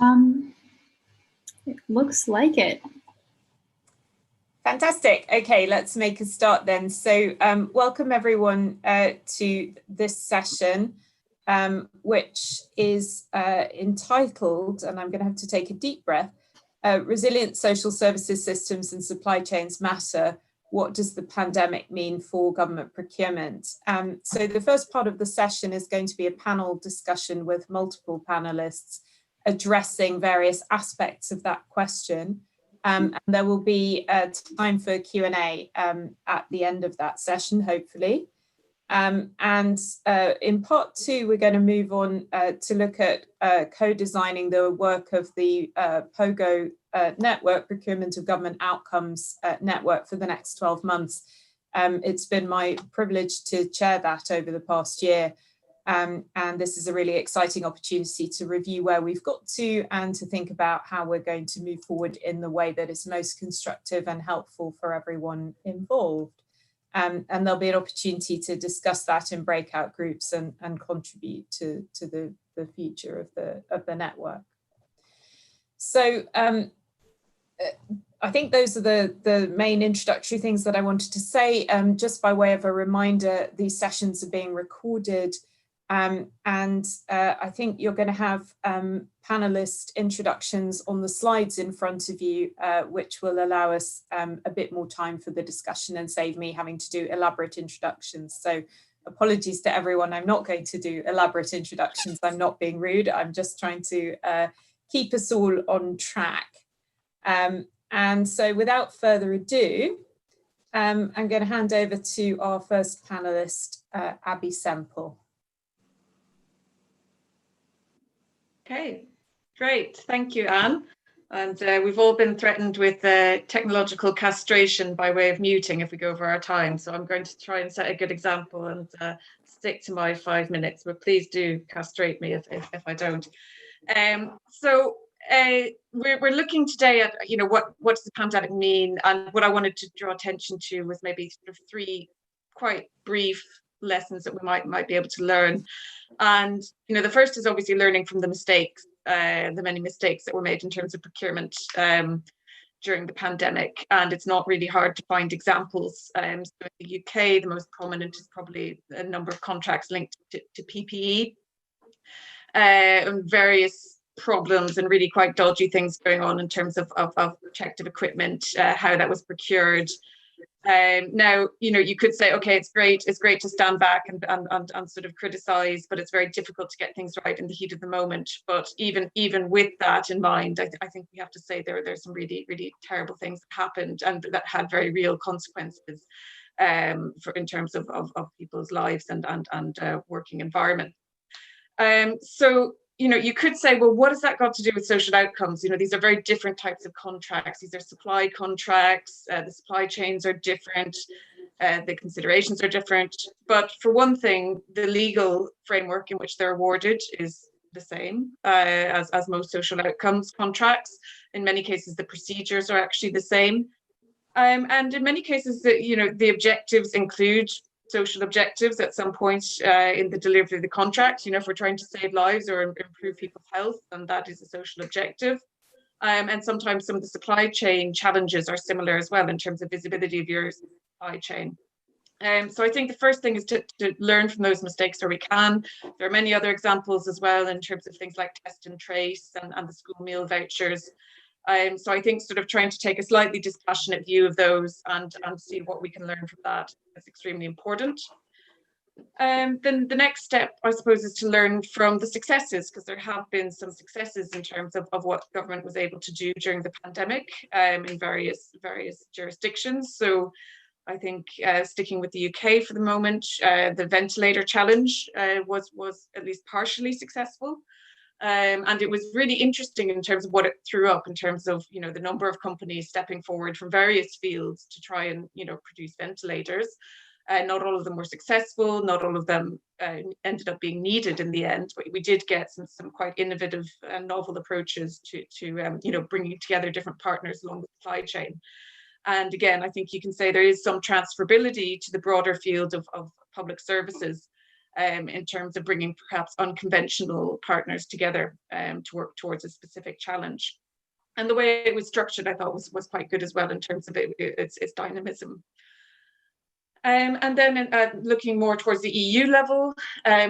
It looks like it. Fantastic. Okay, let's make a start then. So welcome everyone to this session, which is entitled, and I'm going to have to take a deep breath, Resilient Social Services Systems and Supply Chains Matter. What does the pandemic mean for government procurement? So the first part of the session is going to be a panel discussion with multiple panelists addressing various aspects of that question. And there will be time for Q&A at the end of that session, hopefully. And in part two, we're going to move on to look at co-designing the work of the POGO network, Procurement of Government Outcomes network, for the next 12 months. It's been my privilege to chair that over the past year. And this is a really exciting opportunity to review where we've got to and to think about how we're going to move forward in the way that is most constructive and helpful for everyone involved. And there'll be an opportunity to discuss that in breakout groups and contribute to the future of the network. So I think those are the main introductory things that I wanted to say. Just by way of a reminder, these sessions are being recorded. I think you're going to have panelist introductions on the slides in front of you, which will allow us a bit more time for the discussion and save me having to do elaborate introductions. So apologies to everyone, I'm not going to do elaborate introductions. I'm not being rude. I'm just trying to keep us all on track. And so without further ado, I'm going to hand over to our first panelist, Abby Semple. Okay, great. Thank you, Anne. And we've all been threatened with technological castration by way of muting if we go over our time. So I'm going to try and set a good example and stick to my 5 minutes, but please do castrate me if I don't. We're looking today at, what does the pandemic mean? And what I wanted to draw attention to was maybe sort of 3 quite brief lessons that we might be able to learn. And the first is obviously learning from the mistakes, the many mistakes that were made in terms of procurement during the pandemic. And it's not really hard to find examples. So in the UK, the most prominent is probably a number of contracts linked to PPE, and various problems and really quite dodgy things going on in terms of protective equipment, how that was procured. Now, you could say, okay, it's great to stand back and sort of criticize, but it's very difficult to get things right in the heat of the moment. But even with that in mind, I think we have to say there's some really, really terrible things that happened and that had very real consequences in terms of people's lives and working environment. So you could say, well, what has that got to do with social outcomes? These are very different types of contracts. These are supply contracts. The supply chains are different. The considerations are different. But for one thing, the legal framework in which they're awarded is the same as most social outcomes contracts. In many cases, the procedures are actually the same. And in many cases, the objectives include social objectives at some point in the delivery of the contract. If we're trying to save lives or improve people's health, then that is a social objective. And sometimes some of the supply chain challenges are similar as well in terms of visibility of your supply chain. So I think the first thing is to learn from those mistakes where we can. There are many other examples as well in terms of things like test and trace and the school meal vouchers. So I think sort of trying to take a slightly dispassionate view of those and see what we can learn from that is extremely important. Then the next step, I suppose, is to learn from the successes, because there have been some successes in terms of what government was able to do during the pandemic in various jurisdictions. So I think sticking with the UK for the moment, the ventilator challenge was at least partially successful. And it was really interesting in terms of what it threw up in terms of, the number of companies stepping forward from various fields to try and, produce ventilators. Not all of them were successful. Not all of them ended up being needed in the end. But we did get some quite innovative and novel approaches to bringing together different partners along the supply chain. And again, I think you can say there is some transferability to the broader field of public services. in terms of bringing perhaps unconventional partners together to work towards a specific challenge. And the way it was structured, I thought was quite good as well in terms of its dynamism. And then looking more towards the EU level,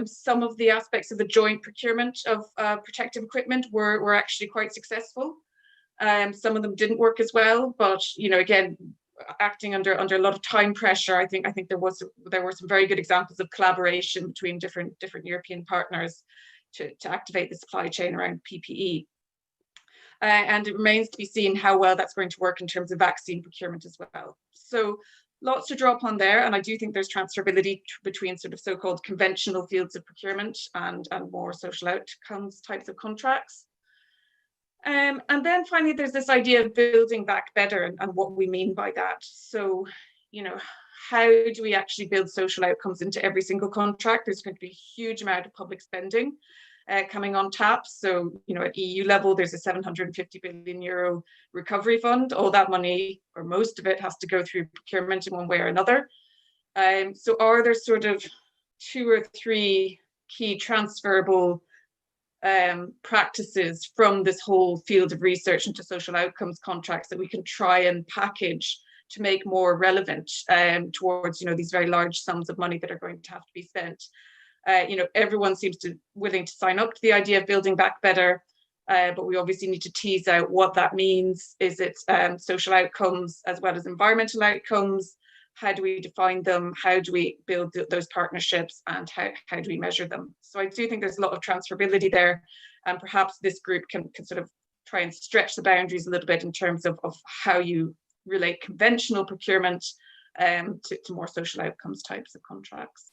some of the aspects of the joint procurement of protective equipment were actually quite successful. Some of them didn't work as well, but again, acting under a lot of time pressure, I think there were some very good examples of collaboration between different European partners to activate the supply chain around PPE. And it remains to be seen how well that's going to work in terms of vaccine procurement as well. So lots to draw upon there, and I do think there's transferability between sort of so-called conventional fields of procurement and more social outcomes types of contracts. And then finally, there's this idea of building back better and what we mean by that. So, how do we actually build social outcomes into every single contract? There's going to be a huge amount of public spending coming on tap. So, at EU level, there's a 750 billion euro recovery fund. All that money, or most of it, has to go through procurement in one way or another. So are there sort of 2 or 3 key transferable practices from this whole field of research into social outcomes contracts that we can try and package to make more relevant towards these very large sums of money that are going to have to be spent? Everyone seems willing to sign up to the idea of building back better, but we obviously need to tease out what that means. Is it social outcomes as well as environmental outcomes? How do we define them? How do we build those partnerships, and how do we measure them? So I do think there's a lot of transferability there, and perhaps this group can sort of try and stretch the boundaries a little bit in terms of how you relate conventional procurement to more social outcomes types of contracts.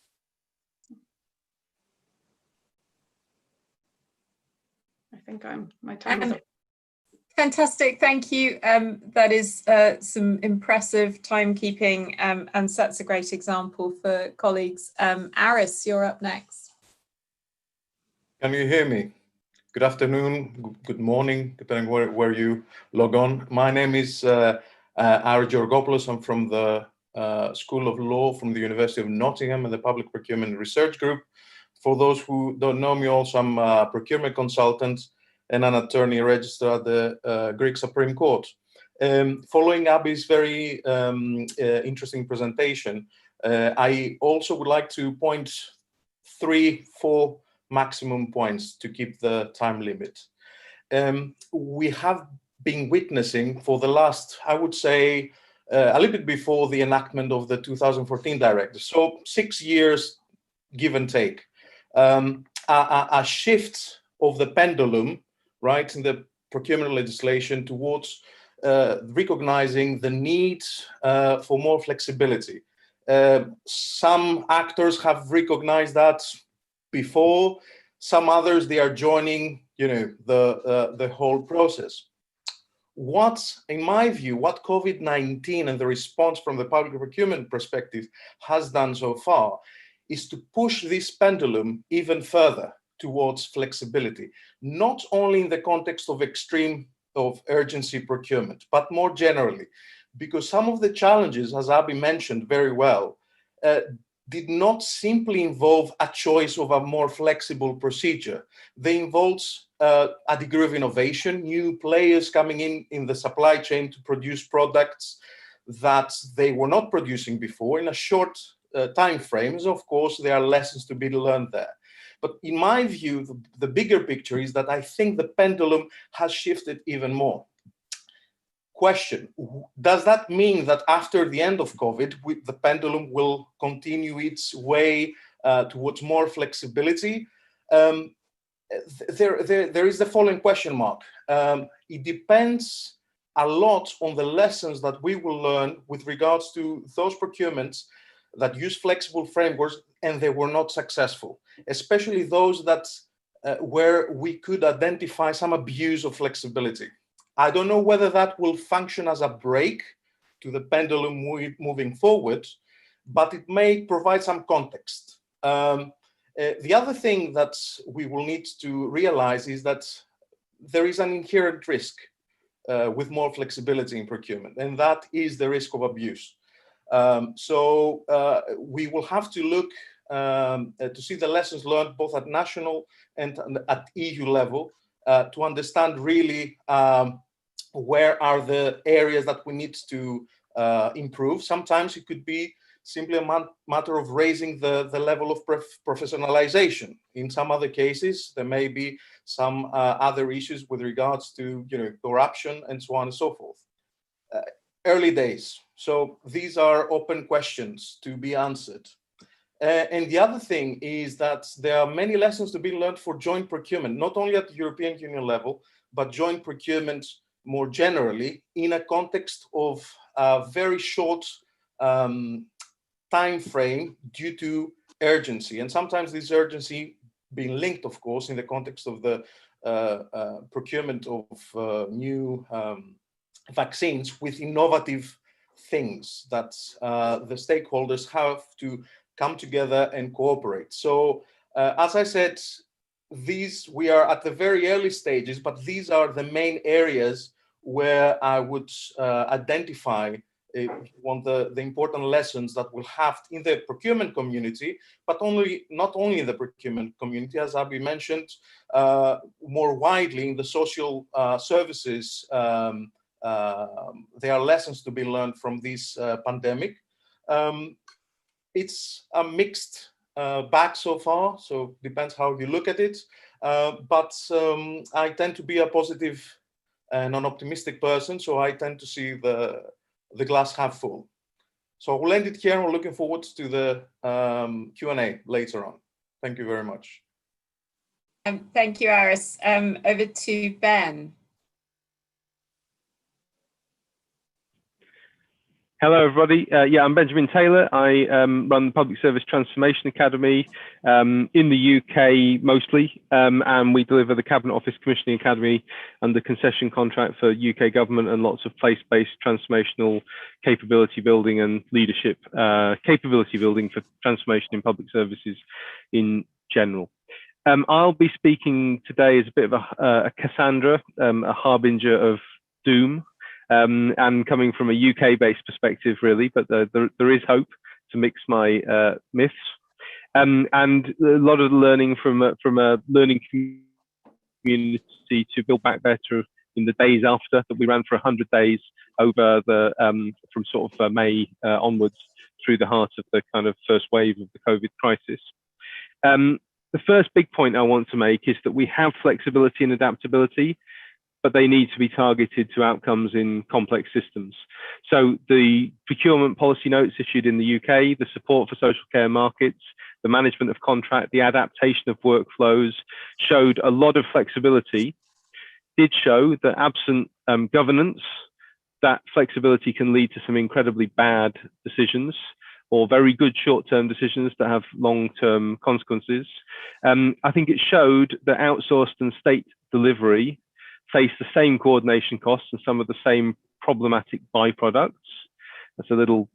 I think my time is up. Fantastic, thank you. That is some impressive timekeeping and sets a great example for colleagues. Aris, you're up next. Can you hear me? Good afternoon, good morning, depending where you log on. My name is Aris Georgopoulos. I'm from the School of Law from the University of Nottingham and the Public Procurement Research Group. For those who don't know me, also I'm a procurement consultant and an attorney registered at the Greek Supreme Court. Following Abby's very interesting presentation, I also would like to point 3-4 maximum points to keep the time limit. We have been witnessing for the last, I would say, a little bit before the enactment of the 2014 directive, so 6 years, give and take, a shift of the pendulum, right, in the procurement legislation towards recognizing the need for more flexibility. Some actors have recognized that before, some others, they are joining, the whole process. In my view, what COVID-19 and the response from the public procurement perspective has done so far is to push this pendulum even further towards flexibility, not only in the context of extreme of urgency procurement, but more generally, because some of the challenges, as Abby mentioned very well, did not simply involve a choice of a more flexible procedure. They involved a degree of innovation, new players coming in the supply chain to produce products that they were not producing before in a short time frames. Of course, there are lessons to be learned there. But in my view, the bigger picture is that I think the pendulum has shifted even more. Question, does that mean that after the end of COVID, the pendulum will continue its way towards more flexibility? There is the following question mark. It depends a lot on the lessons that we will learn with regards to those procurements that use flexible frameworks and they were not successful, especially those that where we could identify some abuse of flexibility. I don't know whether that will function as a brake to the pendulum moving forward, but it may provide some context. The other thing that we will need to realize is that there is an inherent risk with more flexibility in procurement, and that is the risk of abuse. So we will have to look to see the lessons learned both at national and at EU level, to understand really where are the areas that we need to improve. Sometimes it could be simply a matter of raising the level of professionalization. In some other cases, there may be some other issues with regards to corruption and so on and so forth. Early days. So these are open questions to be answered. And the other thing is that there are many lessons to be learned for joint procurement, not only at the European Union level, but joint procurement more generally in a context of a very short time frame due to urgency. And sometimes this urgency being linked, of course, in the context of the procurement of new vaccines with innovative things that the stakeholders have to come together and cooperate. So as I said, we are at the very early stages, but these are the main areas where I would identify the important lessons that we'll have in the procurement community, but not only in the procurement community, as Abby mentioned, more widely in the social services. There are lessons to be learned from this pandemic. It's a mixed bag so far, so depends how you look at it. But I tend to be a positive and an optimistic person, so I tend to see the glass half full. So we'll end it here. We're looking forward to the Q&A later on. Thank you very much. Thank you, Aris. Over to Ben. Hello, everybody. Yeah, I'm Benjamin Taylor. I run the Public Service Transformation Academy in the UK mostly, and we deliver the Cabinet Office Commissioning Academy under concession contract for UK government and lots of place-based transformational capability building and leadership capability building for transformation in public services in general. I'll be speaking today as a bit of a Cassandra, a harbinger of doom. And coming from a UK-based perspective, really, but there is hope to mix my myths, and a lot of learning from a learning community to build back better in the days after that we ran for 100 days over the from sort of May onwards through the heart of the kind of first wave of the COVID crisis. The first big point I want to make is that we have flexibility and adaptability, but they need to be targeted to outcomes in complex systems. So the procurement policy notes issued in the UK, the support for social care markets, the management of contract, the adaptation of workflows showed a lot of flexibility, did show that absent governance, that flexibility can lead to some incredibly bad decisions or very good short-term decisions that have long-term consequences. I think it showed that outsourced and state delivery face the same coordination costs and some of the same problematic byproducts. That's a little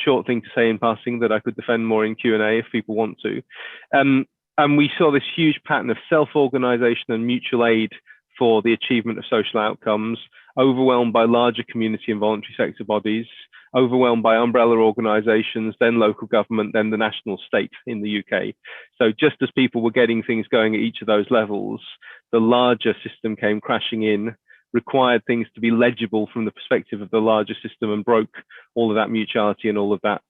short thing to say in passing that I could defend more in Q&A if people want to. And we saw this huge pattern of self-organization and mutual aid for the achievement of social outcomes, overwhelmed by larger community and voluntary sector bodies, overwhelmed by umbrella organizations, then local government, then the national state in the UK. So just as people were getting things going at each of those levels, the larger system came crashing in, required things to be legible from the perspective of the larger system, and broke all of that mutuality and all of that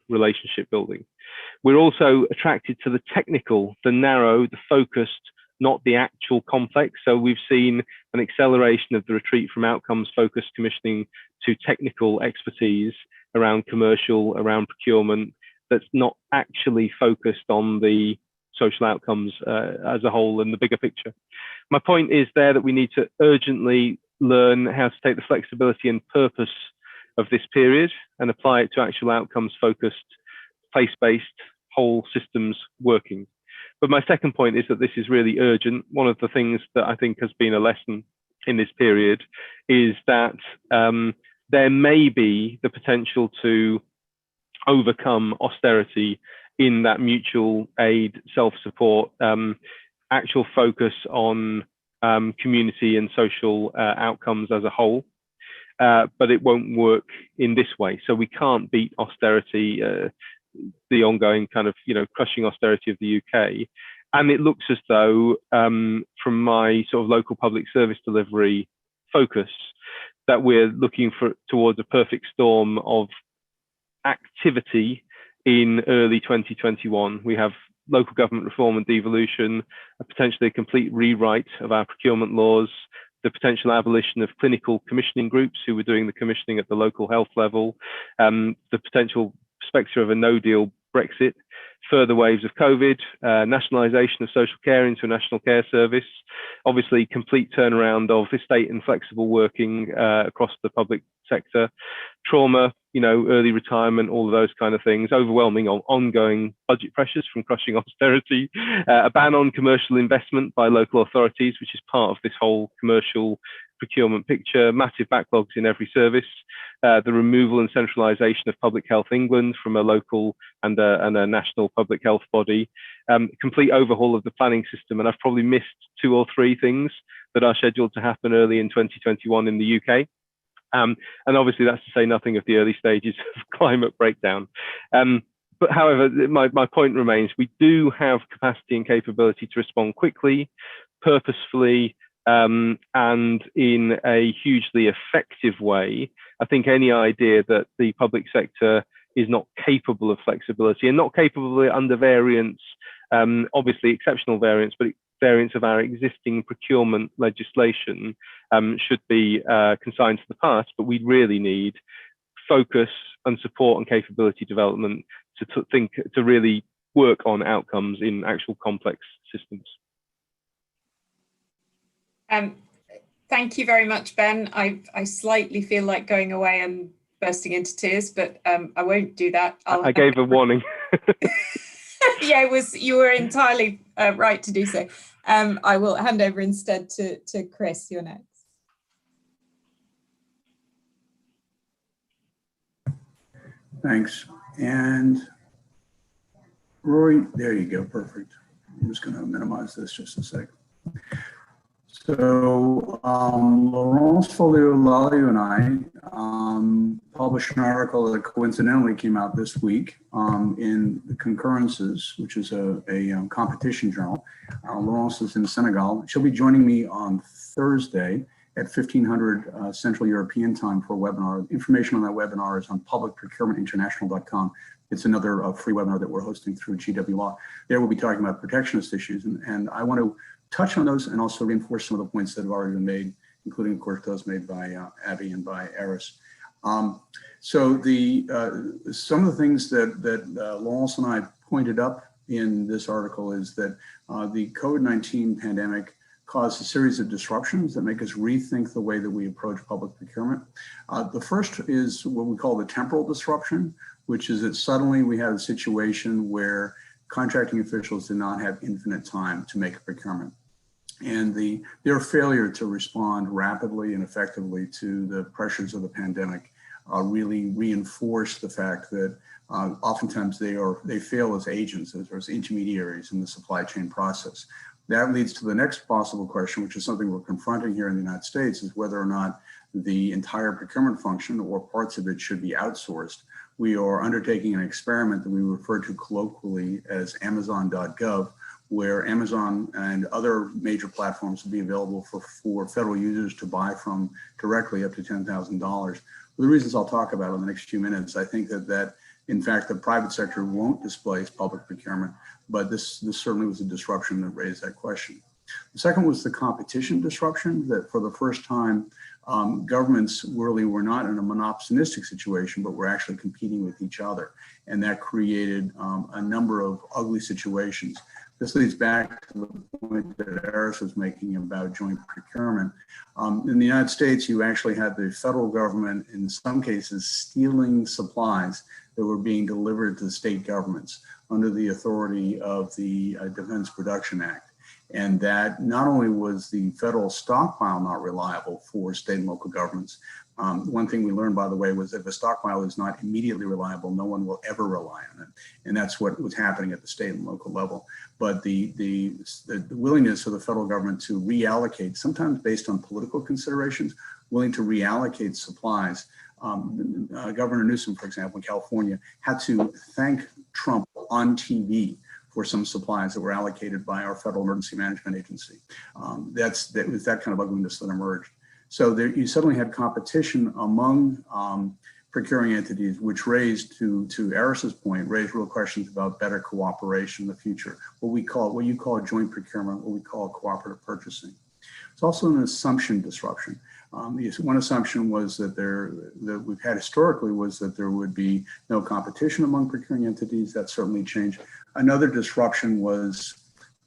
relationship building. We're also attracted to the technical, the narrow, the focused, not the actual complex. So we've seen an acceleration of the retreat from outcomes-focused commissioning to technical expertise around commercial, around procurement, that's not actually focused on the social outcomes as a whole and the bigger picture. My point is there that we need to urgently learn how to take the flexibility and purpose of this period and apply it to actual outcomes-focused, place-based, whole systems working. But my second point is that this is really urgent. One of the things that I think has been a lesson in this period is that there may be the potential to overcome austerity in that mutual aid, self-support, actual focus on community and social outcomes as a whole. But it won't work in this way. So we can't beat austerity. the ongoing kind of, crushing austerity of the UK. And it looks as though, from my sort of local public service delivery focus, that we're looking towards a perfect storm of activity in early 2021. We have local government reform and devolution, potentially a complete rewrite of our procurement laws, the potential abolition of clinical commissioning groups who were doing the commissioning at the local health level, the potential spectre of a no-deal Brexit, further waves of COVID, nationalisation of social care into a national care service, obviously complete turnaround of estate and flexible working across the public sector, trauma, early retirement, all of those kind of things, overwhelming ongoing budget pressures from crushing austerity, a ban on commercial investment by local authorities, which is part of this whole commercial procurement picture, massive backlogs in every service, the removal and centralisation of Public Health England from a local and a national public health body, complete overhaul of the planning system. And I've probably missed 2 or 3 things that are scheduled to happen early in 2021 in the UK. And obviously that's to say nothing of the early stages of climate breakdown. But however, my point remains, we do have capacity and capability to respond quickly, purposefully, and in a hugely effective way. I think any idea that the public sector is not capable of flexibility and not capable under variants, obviously exceptional variants, but variants of our existing procurement legislation should be consigned to the past. But we really need focus and support and capability development to really work on outcomes in actual complex systems. Thank you very much, Ben. I slightly feel like going away and bursting into tears, but I won't do that. I gave a warning. Yeah, you were entirely right to do so. I will hand over instead to Chris. You're next. Thanks. And Rory, there you go. Perfect. I'm just going to minimize this just a second. So Laurence Folio-Lalliou and I published an article that coincidentally came out this week in the Concurrences, which is a competition journal. Laurence is in Senegal. She'll be joining me on Thursday at 1500 Central European time for a webinar. Information on that webinar is on publicprocurementinternational.com. It's another free webinar that we're hosting through GWLaw. There we'll be talking about protectionist issues, and I want to touch on those and also reinforce some of the points that have already been made, including, of course, those made by Abby and by Eris. So some of the things that Laurence and I pointed up in this article is that the COVID-19 pandemic caused a series of disruptions that make us rethink the way that we approach public procurement. The first is what we call the temporal disruption, which is that suddenly we had a situation where contracting officials did not have infinite time to make a procurement. And their failure to respond rapidly and effectively to the pressures of the pandemic really reinforced the fact that oftentimes they fail as agents, as intermediaries in the supply chain process. That leads to the next possible question, which is something we're confronting here in the United States, is whether or not the entire procurement function or parts of it should be outsourced. We are undertaking an experiment that we refer to colloquially as Amazon.gov, where Amazon and other major platforms will be available for federal users to buy from directly up to $10,000. For the reasons I'll talk about in the next few minutes, I think that in fact, the private sector won't displace public procurement, but this certainly was a disruption that raised that question. The second was the competition disruption, that for the first time, governments really were not in a monopolistic situation, but were actually competing with each other. And that created a number of ugly situations. This leads back to the point that Eris was making about joint procurement. In the United States, you actually had the federal government, in some cases, stealing supplies that were being delivered to the state governments under the authority of the Defense Production Act. And that not only was the federal stockpile not reliable for state and local governments, one thing we learned, by the way, was that if a stockpile is not immediately reliable, no one will ever rely on it. And that's what was happening at the state and local level. But the willingness of the federal government to reallocate, sometimes based on political considerations, willing to reallocate supplies. Governor Newsom, for example, in California, had to thank Trump on TV for some supplies that were allocated by our Federal Emergency Management Agency. That was that kind of ugliness that emerged. So there, you suddenly had competition among procuring entities, which raised, to Aris's point, raised real questions about better cooperation in the future. What you call joint procurement, what we call cooperative purchasing. It's also an assumption disruption. One assumption was that we've had historically was that there would be no competition among procuring entities. That certainly changed. Another disruption was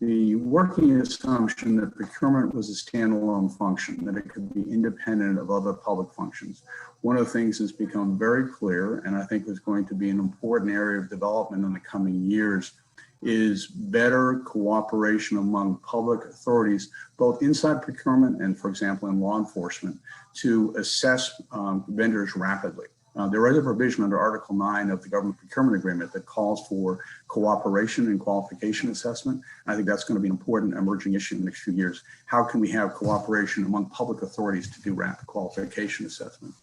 the working assumption that procurement was a standalone function, that it could be independent of other public functions. One of the things that's become very clear, and I think is going to be an important area of development in the coming years, is better cooperation among public authorities, both inside procurement and, for example, in law enforcement, to assess vendors rapidly. There is a provision under Article 9 of the Government Procurement Agreement that calls for cooperation and qualification assessment. I think that's going to be an important emerging issue in the next few years. How can we have cooperation among public authorities to do rapid qualification assessment?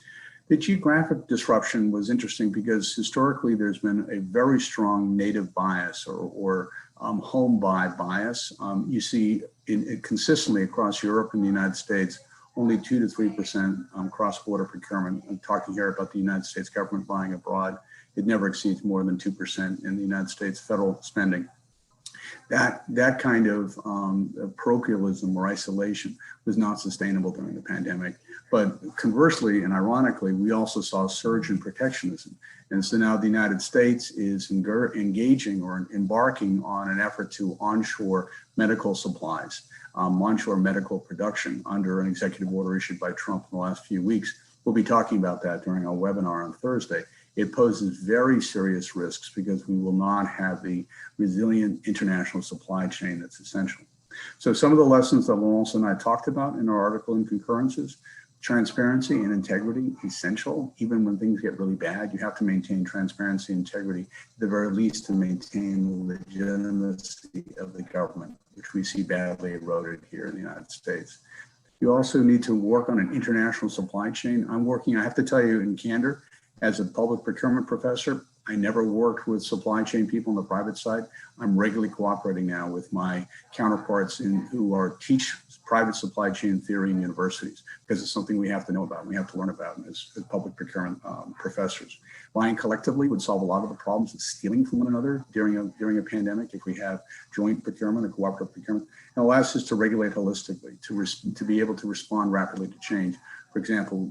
The geographic disruption was interesting because historically there's been a very strong native bias or home buy bias. You see it consistently across Europe and the United States, only 2 to 3% cross-border procurement. I'm talking here about the United States government buying abroad. It never exceeds more than 2% in the United States federal spending. That kind of parochialism or isolation was not sustainable during the pandemic. But conversely and ironically, we also saw a surge in protectionism. And so now the United States is engaging or embarking on an effort to onshore medical supplies, onshore medical production under an executive order issued by Trump in the last few weeks. We'll be talking about that during our webinar on Thursday. It poses very serious risks because we will not have the resilient international supply chain that's essential. So some of the lessons that Laurence and I talked about in our article in Concurrences: transparency and integrity, essential. Even when things get really bad, you have to maintain transparency and integrity, at the very least to maintain the legitimacy of the government, which we see badly eroded here in the United States. You also need to work on an international supply chain. I have to tell you in candor, as a public procurement professor, I never worked with supply chain people on the private side. I'm regularly cooperating now with my counterparts who teach private supply chain theory in universities, because it's something we have to know about and we have to learn about as public procurement professors. Buying collectively would solve a lot of the problems of stealing from one another during a pandemic if we have joint procurement or cooperative procurement. And the last is to regulate holistically, to be able to respond rapidly to change. For example,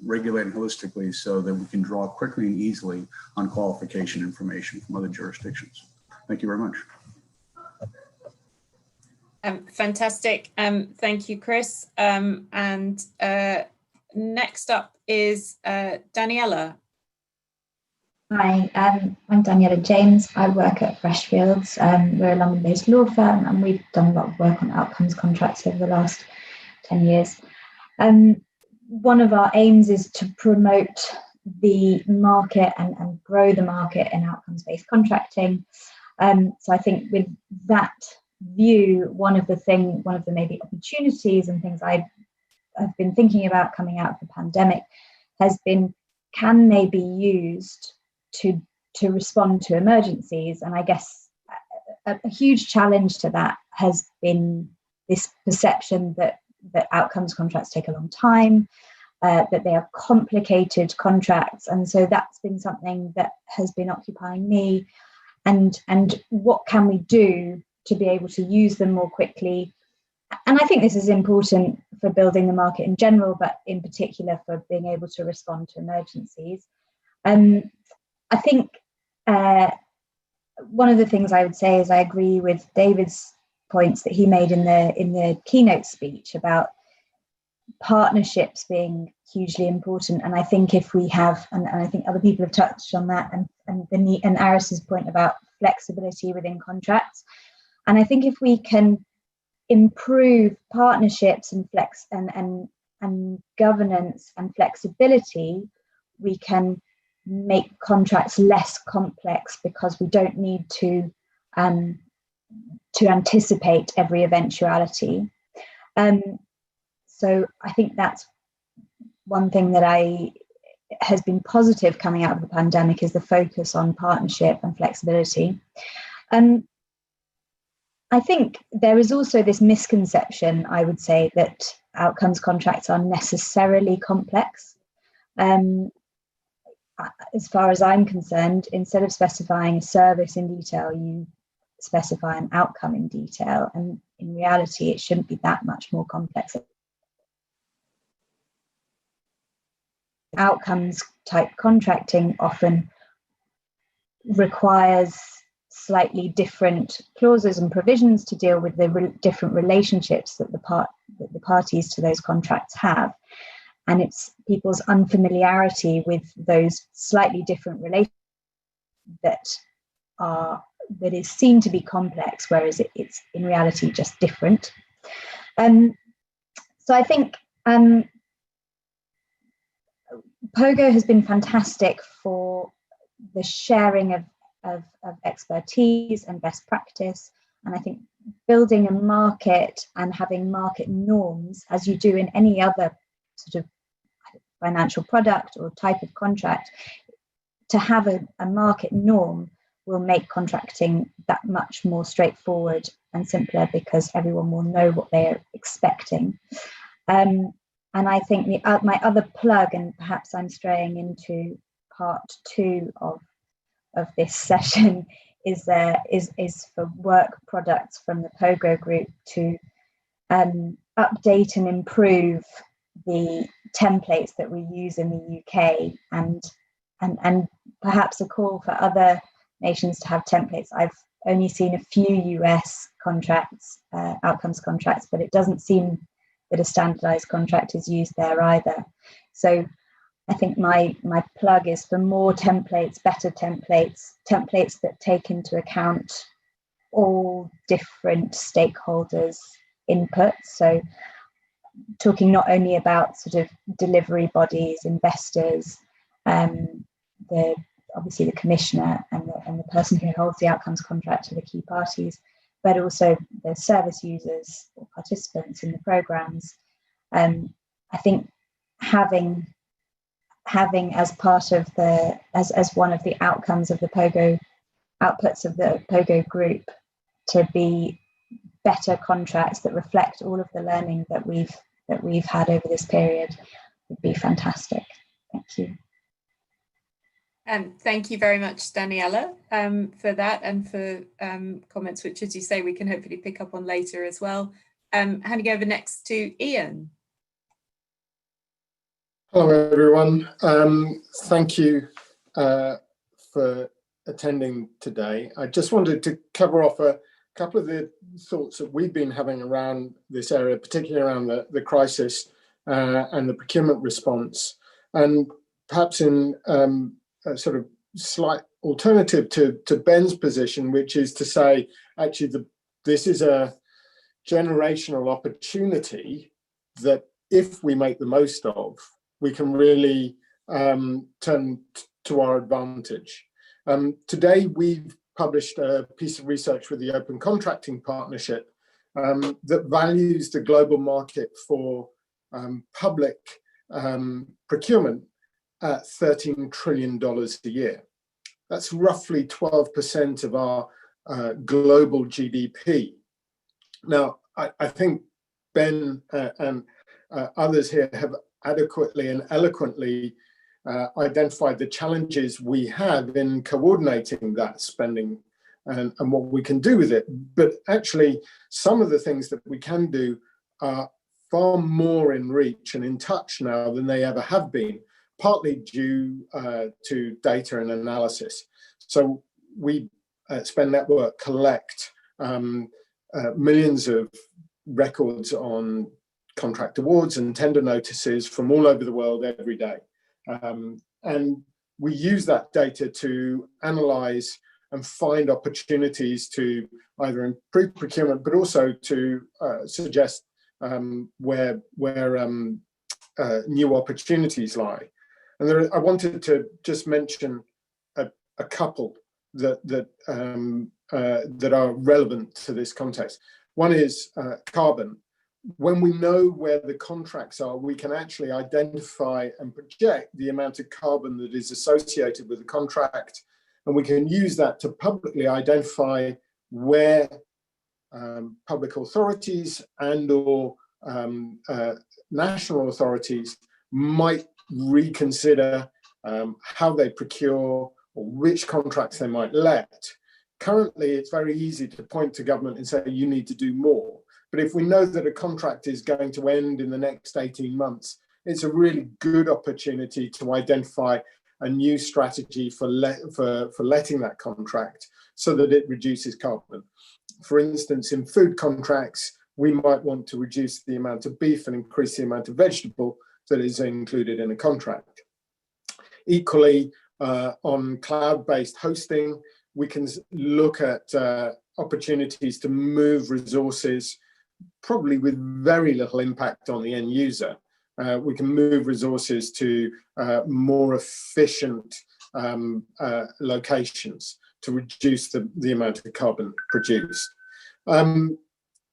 regulating holistically so that we can draw quickly and easily on qualification information from other jurisdictions. Thank you very much. Fantastic. Thank you, Chris. And next up is Daniela. Hi, I'm Daniela James. I work at Freshfields. We're a London-based law firm, and we've done a lot of work on outcomes contracts over the last 10 years. One of our aims is to promote the market and grow the market in outcomes-based contracting. So I think with that view, one of the maybe opportunities and things I've been thinking about coming out of the pandemic has been, can they be used to respond to emergencies? And I guess a huge challenge to that has been this perception that outcomes contracts take a long time, that they are complicated contracts. And so that's been something that has been occupying me. And what can we do to be able to use them more quickly? And I think this is important for building the market in general, but in particular for being able to respond to emergencies. I think one of the things I would say is I agree with David's points that he made in the keynote speech about partnerships being hugely important. And I think if we have, and I think other people have touched on that, and Aris's point about flexibility within contracts. And I think if we can improve partnerships and and governance and flexibility, we can make contracts less complex because we don't need to anticipate every eventuality. So I think that's one thing that has been positive coming out of the pandemic is the focus on partnership and flexibility. I think there is also this misconception, I would say, that outcomes contracts are necessarily complex. As far as I'm concerned, instead of specifying a service in detail, you specify an outcome in detail. And in reality, it shouldn't be that much more complex. Outcomes type contracting often requires slightly different clauses and provisions to deal with the different relationships that the parties to those contracts have. And it's people's unfamiliarity with those slightly different relationships that is seen to be complex, whereas it's in reality just different. So I think POGO has been fantastic for the sharing of expertise and best practice. And I think building a market and having market norms, as you do in any other sort of financial product or type of contract, to have a market norm will make contracting that much more straightforward and simpler, because everyone will know what they're expecting. And I think my other plug, and perhaps I'm straying into part 2 of this session, is for work products from the POGO group to update and improve the templates that we use in the UK, and perhaps a call for other nations to have templates. I've only seen a few US contracts, outcomes contracts, but it doesn't seem that a standardized contract is used there either. So I think my plug is for more templates, better templates that take into account all different stakeholders' input. So talking not only about sort of delivery bodies, investors, obviously the commissioner and the person who holds the outcomes contract are the key parties, but also the service users or participants in the programs. I think having as part of as one of the outcomes of the POGO, outputs of the POGO group, to be better contracts that reflect all of the learning that we've had over this period would be fantastic. Thank you. Thank you very much, Daniela, for that, and for comments which, as you say, we can hopefully pick up on later as well. Handing over next to Ian. Hello, everyone. Thank you for attending today. I just wanted to cover off a couple of the thoughts that we've been having around this area, particularly around the crisis and the procurement response, and perhaps in a sort of slight alternative to Ben's position, which is to say, actually, this is a generational opportunity that, if we make the most of, we can really turn to our advantage. Today, we've published a piece of research with the Open Contracting Partnership that values the global market for public procurement at $13 trillion a year. That's roughly 12% of our global GDP. Now, I think Ben and others here have adequately and eloquently identified the challenges we have in coordinating that spending and what we can do with it. But actually, some of the things that we can do are far more in reach and in touch now than they ever have been, partly due to data and analysis. So we at Spend Network collect millions of records on contract awards and tender notices from all over the world every day. And we use that data to analyze and find opportunities to either improve procurement, but also to suggest where new opportunities lie. And I wanted to just mention a couple that are relevant to this context. One is carbon. when we know where the contracts are, we can actually identify and project the amount of carbon that is associated with the contract. And we can use that to publicly identify where public authorities and/or national authorities might reconsider how they procure or which contracts they might let. Currently, it's very easy to point to government and say, you need to do more. But if we know that a contract is going to end in the next 18 months, it's a really good opportunity to identify a new strategy for letting that contract so that it reduces carbon. For instance, in food contracts, we might want to reduce the amount of beef and increase the amount of vegetable that is included in a contract. Equally, on cloud-based hosting, we can look at opportunities to move resources, probably with very little impact on the end user. We can move resources to more efficient locations to reduce the amount of carbon produced. The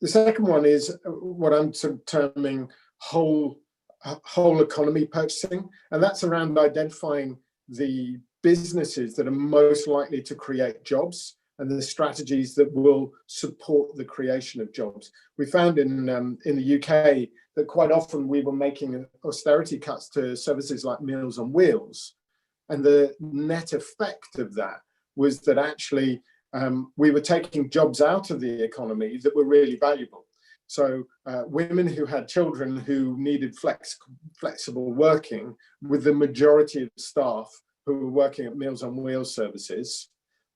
second one is what I'm sort of terming whole economy purchasing, and that's around identifying the businesses that are most likely to create jobs and the strategies that will support the creation of jobs. We found in the UK that quite often we were making austerity cuts to services like Meals on Wheels, and the net effect of that was that actually we were taking jobs out of the economy that were really valuable. So women who had children who needed flexible working, with the majority of staff who were working at Meals on Wheels services,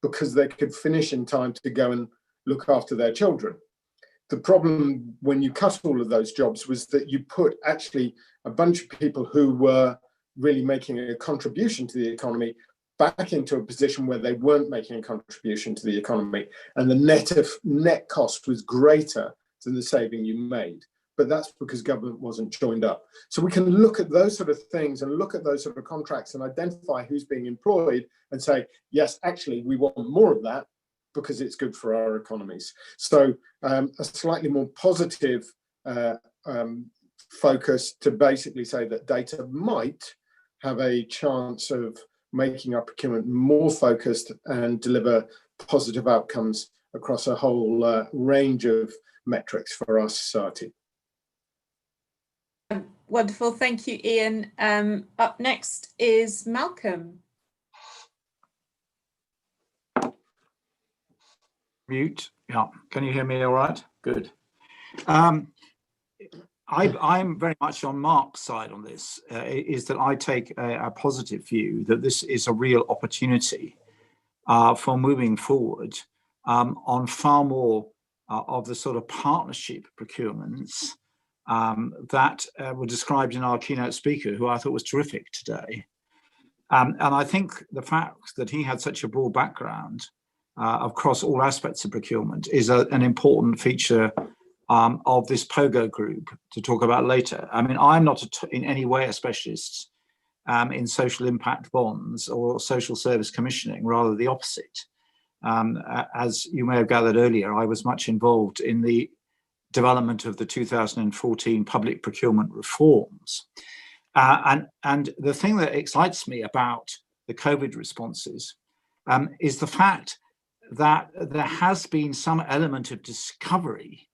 because they could finish in time to go and look after their children. The problem when you cut all of those jobs was that you put actually a bunch of people who were really making a contribution to the economy back into a position where they weren't making a contribution to the economy, and the net cost was greater than the saving you made. But that's because government wasn't joined up. So we can look at those sort of things and look at those sort of contracts and identify who's being employed and say, yes, actually, we want more of that because it's good for our economies. So a slightly more positive focus to basically say that data might have a chance of making our procurement more focused and deliver positive outcomes across a whole range of metrics for our society. Wonderful, thank you, Ian. Up next is Malcolm. Mute, yeah. Can you hear me all right? Good. I'm very much on Mark's side on this, is that I take a positive view that this is a real opportunity for moving forward on far more of the sort of partnership procurements that were described in our keynote speaker, who I thought was terrific today. And I think the fact that he had such a broad background across all aspects of procurement is an important feature of this POGO group to talk about later. I mean, I'm not in any way a specialist in social impact bonds or social service commissioning, rather the opposite. As you may have gathered earlier, I was much involved in the development of the 2014 public procurement reforms. And the thing that excites me about the COVID responses is the fact that there has been some element of discovery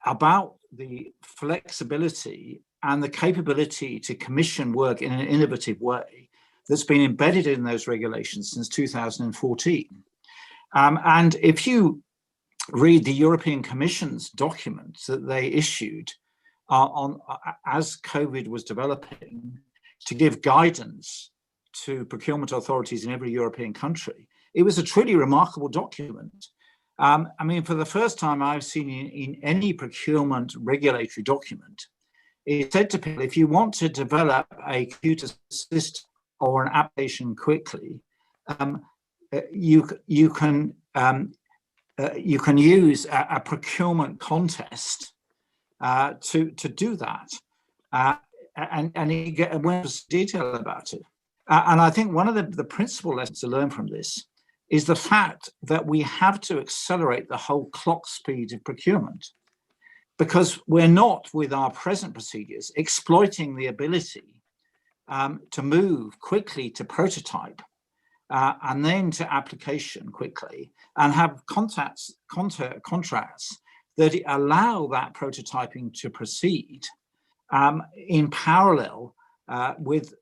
about the flexibility and the capability to commission work in an innovative way that's been embedded in those regulations since 2014. And if you read the European Commission's documents that they issued as COVID was developing to give guidance to procurement authorities in every European country, it was a truly remarkable document. I mean, for the first time I've seen in any procurement regulatory document, it said to people, if you want to develop a computer system or an application quickly, you can use a procurement contest to do that, and you get more detail about it. And I think one of the principal lessons to learn from this is the fact that we have to accelerate the whole clock speed of procurement. because we're not, with our present procedures, exploiting the ability to move quickly to prototype and then to application quickly, and have contracts that allow that prototyping to proceed in parallel with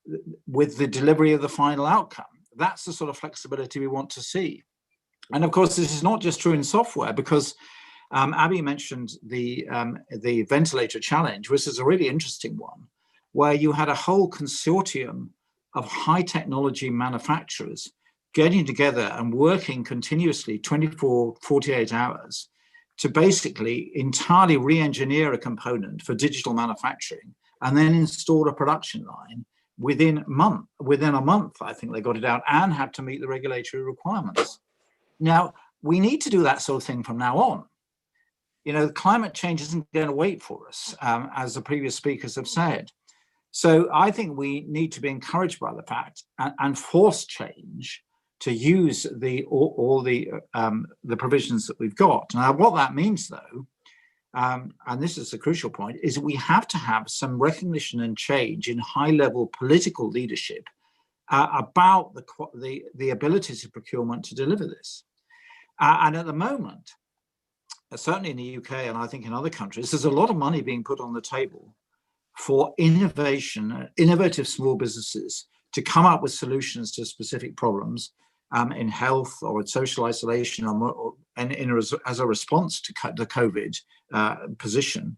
the delivery of the final outcome. That's the sort of flexibility we want to see. And of course, this is not just true in software, because Abby mentioned the ventilator challenge, which is a really interesting one, where you had a whole consortium of high technology manufacturers getting together and working continuously 24, 48 hours to basically entirely re-engineer a component for digital manufacturing and then install a production line within a month, I think they got it out, and had to meet the regulatory requirements. Now, we need to do that sort of thing from now on. You know, climate change isn't going to wait for us, as the previous speakers have said. So I think we need to be encouraged by the fact and force change to use all the provisions that we've got. Now, what that means, though, and this is the crucial point, is we have to have some recognition and change in high-level political leadership about the abilities of procurement to deliver this. And at the moment, certainly in the UK and I think in other countries, there's a lot of money being put on the table for innovative small businesses to come up with solutions to specific problems in health or in social isolation as a response to the COVID position.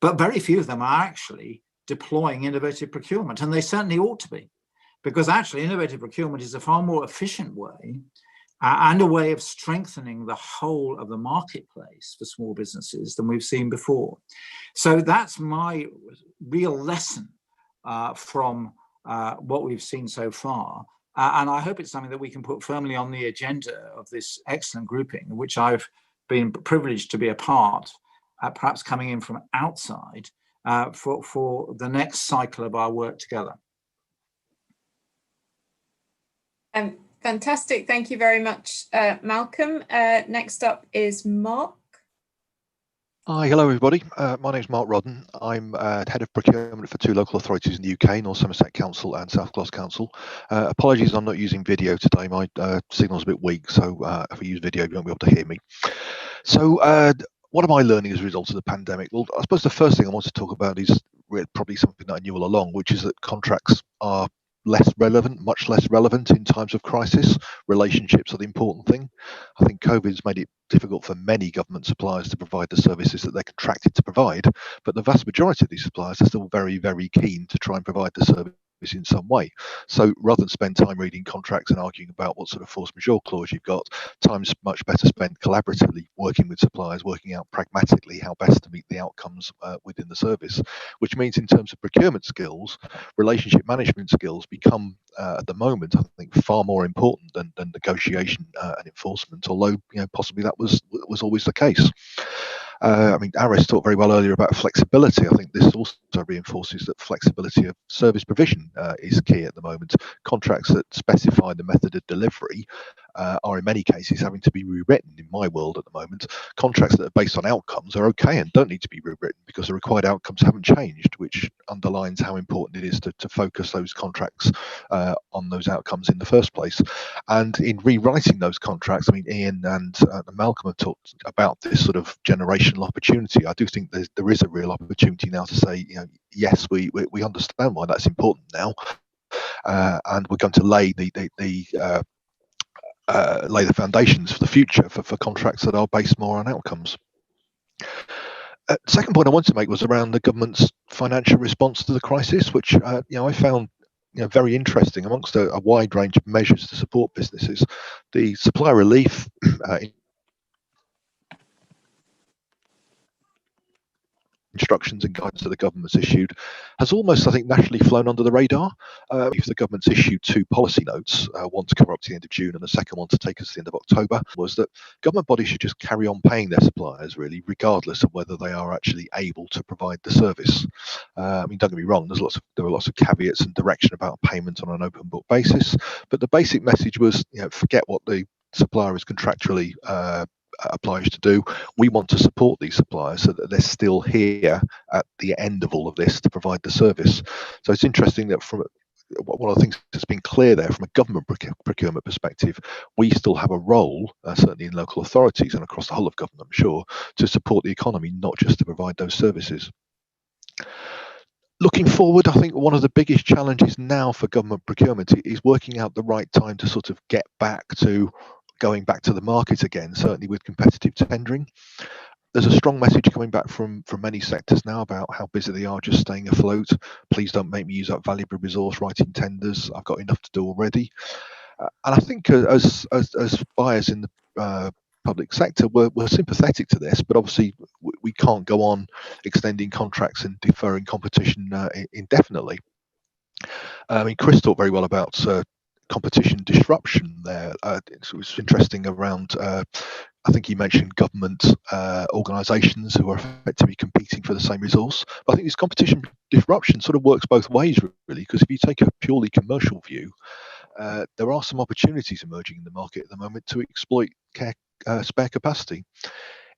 But very few of them are actually deploying innovative procurement, and they certainly ought to be, because actually innovative procurement is a far more efficient way and a way of strengthening the whole of the marketplace for small businesses than we've seen before. So that's my real lesson from what we've seen so far. And I hope it's something that we can put firmly on the agenda of this excellent grouping, which I've been privileged to be a part, perhaps coming in from outside, for the next cycle of our work together. Fantastic. Thank you very much, Malcolm. Next up is Mark. Hi, hello everybody. My name is Mark Rodden. I'm head of procurement for two local authorities in the UK, North Somerset Council and South Gloss Council. Apologies, I'm not using video today. My signal's a bit weak, so if we use video, you won't be able to hear me. So what am I learning as a result of the pandemic? Well, I suppose the first thing I want to talk about is probably something that I knew all along, which is that contracts are much less relevant in times of crisis. Relationships are the important thing. I think COVID's made it difficult for many government suppliers to provide the services that they're contracted to provide, but the vast majority of these suppliers are still very, very keen to try and provide the service in some way. So rather than spend time reading contracts and arguing about what sort of force majeure clause you've got, time's much better spent collaboratively working with suppliers, working out pragmatically how best to meet the outcomes within the service, which means in terms of procurement skills, relationship management skills become at the moment, I think, far more important than negotiation and enforcement, although possibly that was always the case. I mean, Aris talked very well earlier about flexibility. I think this also reinforces that flexibility of service provision is key at the moment. Contracts that specify the method of delivery are in many cases having to be rewritten in my world at the moment. Contracts that are based on outcomes are okay and don't need to be rewritten because the required outcomes haven't changed, which underlines how important it is to focus those contracts on those outcomes in the first place. And in rewriting those contracts, I mean, Ian and Malcolm have talked about this sort of generational opportunity. I do think there is a real opportunity now to say, yes, we understand why that's important now, and we're going to lay the foundations for the future for contracts that are based more on outcomes. Second point I wanted to make was around the government's financial response to the crisis, which I found very interesting. Amongst a wide range of measures to support businesses, the supplier relief instructions and guidance that the government's issued has almost, I think, naturally flown under the radar. If the government's issued two policy notes, one to cover up to the end of June and the second one to take us to the end of October, was that government bodies should just carry on paying their suppliers, really, regardless of whether they are actually able to provide the service. I mean, don't get me wrong, there were lots of caveats and direction about payment on an open book basis, but the basic message was, forget what the supplier is contractually obliged to do. We want to support these suppliers so that they're still here at the end of all of this to provide the service. So it's interesting that from one of the things that's been clear there from a government procurement perspective, we still have a role, certainly in local authorities and across the whole of government, I'm sure, to support the economy, not just to provide those services. Looking forward, I think one of the biggest challenges now for government procurement is working out the right time to sort of get back to going back to the market again, certainly with competitive tendering. There's a strong message coming back from many sectors now about how busy they are just staying afloat. Please don't make me use up valuable resource writing tenders. I've got enough to do already. And I think as buyers in the public sector, we're sympathetic to this, but obviously we can't go on extending contracts and deferring competition indefinitely. I mean, Chris talked very well about competition disruption there. It was interesting around, I think he mentioned government organisations who are effectively competing for the same resource. But I think this competition disruption sort of works both ways, really, because if you take a purely commercial view, there are some opportunities emerging in the market at the moment to exploit spare capacity.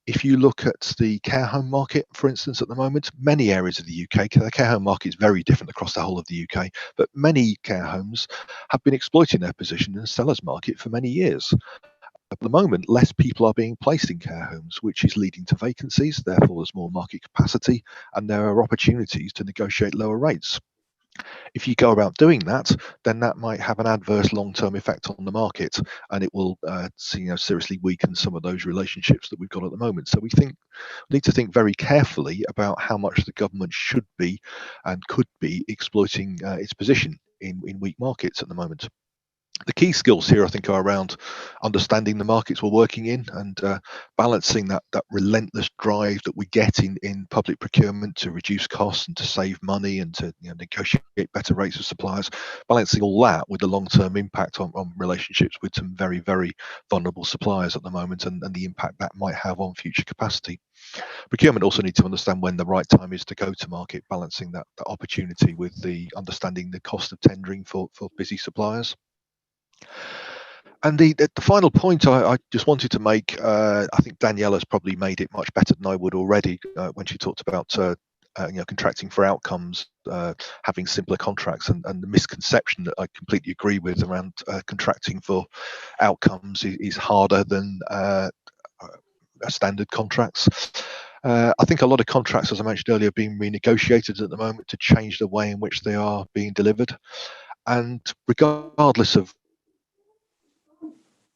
If you look at the care home market, for instance, at the moment, many areas of the UK, the care home market is very different across the whole of the UK, but many care homes have been exploiting their position in the seller's market for many years. At the moment, less people are being placed in care homes, which is leading to vacancies, therefore there's more market capacity, and there are opportunities to negotiate lower rates. If you go about doing that, then that might have an adverse long-term effect on the market, and it will seriously weaken some of those relationships that we've got at the moment. So we need to think very carefully about how much the government should be and could be exploiting its position in weak markets at the moment. The key skills here, I think, are around understanding the markets we're working in and balancing that relentless drive that we get in public procurement to reduce costs and to save money and to negotiate better rates with suppliers, balancing all that with the long-term impact on relationships with some very, very vulnerable suppliers at the moment and the impact that might have on future capacity. Procurement also needs to understand when the right time is to go to market, balancing that opportunity with the understanding the cost of tendering for busy suppliers. And the final point I just wanted to make, I think Daniela's probably made it much better than I would already when she talked about contracting for outcomes, having simpler contracts, and the misconception that I completely agree with around contracting for outcomes is harder than standard contracts. I think a lot of contracts, as I mentioned earlier, are being renegotiated at the moment to change the way in which they are being delivered. And regardless of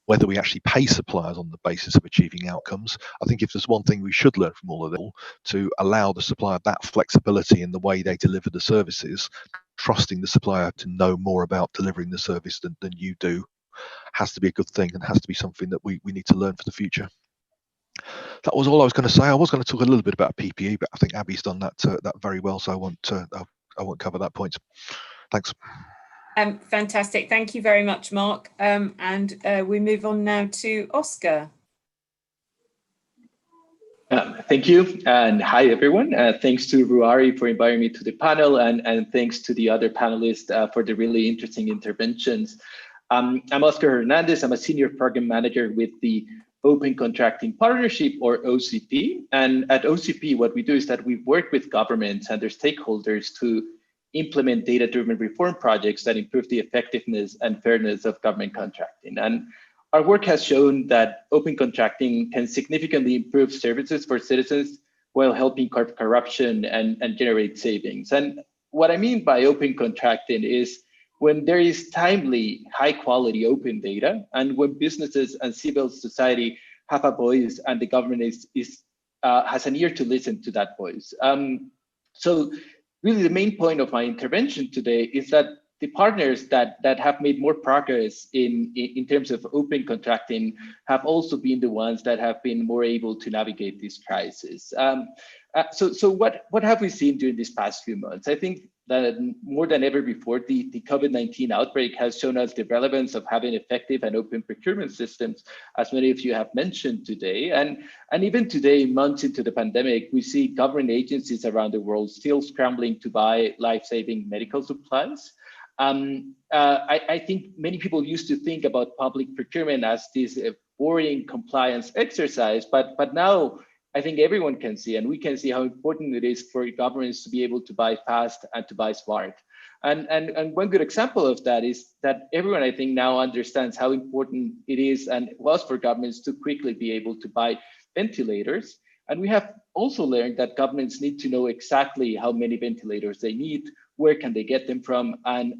whether we actually pay suppliers on the basis of achieving outcomes, I think if there's one thing we should learn from all of it, to allow the supplier that flexibility in the way they deliver the services, trusting the supplier to know more about delivering the service than you do, has to be a good thing and has to be something that we need to learn for the future. That was all I was going to say. I was going to talk a little bit about PPE, but I think Abby's done that very well, so I won't cover that point. Thanks. Fantastic. Thank you very much, Mark. And we move on now to Oscar. Thank you, and hi everyone. Thanks to Ruari for inviting me to the panel, and thanks to the other panelists for the really interesting interventions. I'm Oscar Hernandez. I'm a senior program manager with the Open Contracting Partnership, or OCP. And at OCP, what we do is that we work with governments and their stakeholders to implement data-driven reform projects that improve the effectiveness and fairness of government contracting. And our work has shown that open contracting can significantly improve services for citizens while helping curb corruption and generate savings. And what I mean by open contracting is when there is timely, high-quality open data, and when businesses and civil society have a voice and the government has an ear to listen to that voice. So really the main point of my intervention today is that the partners that have made more progress in terms of open contracting have also been the ones that have been more able to navigate this crisis. So what have we seen during these past few months? I think that more than ever before, the COVID-19 outbreak has shown us the relevance of having effective and open procurement systems, as many of you have mentioned today. And even today, months into the pandemic, we see government agencies around the world still scrambling to buy life-saving medical supplies. I think many people used to think about public procurement as this boring compliance exercise, but now I think everyone can see, and we can see how important it is for governments to be able to buy fast and to buy smart. And one good example of that is that everyone, I think, now understands how important it is and it was for governments to quickly be able to buy ventilators. And we have also learned that governments need to know exactly how many ventilators they need, where can they get them from, and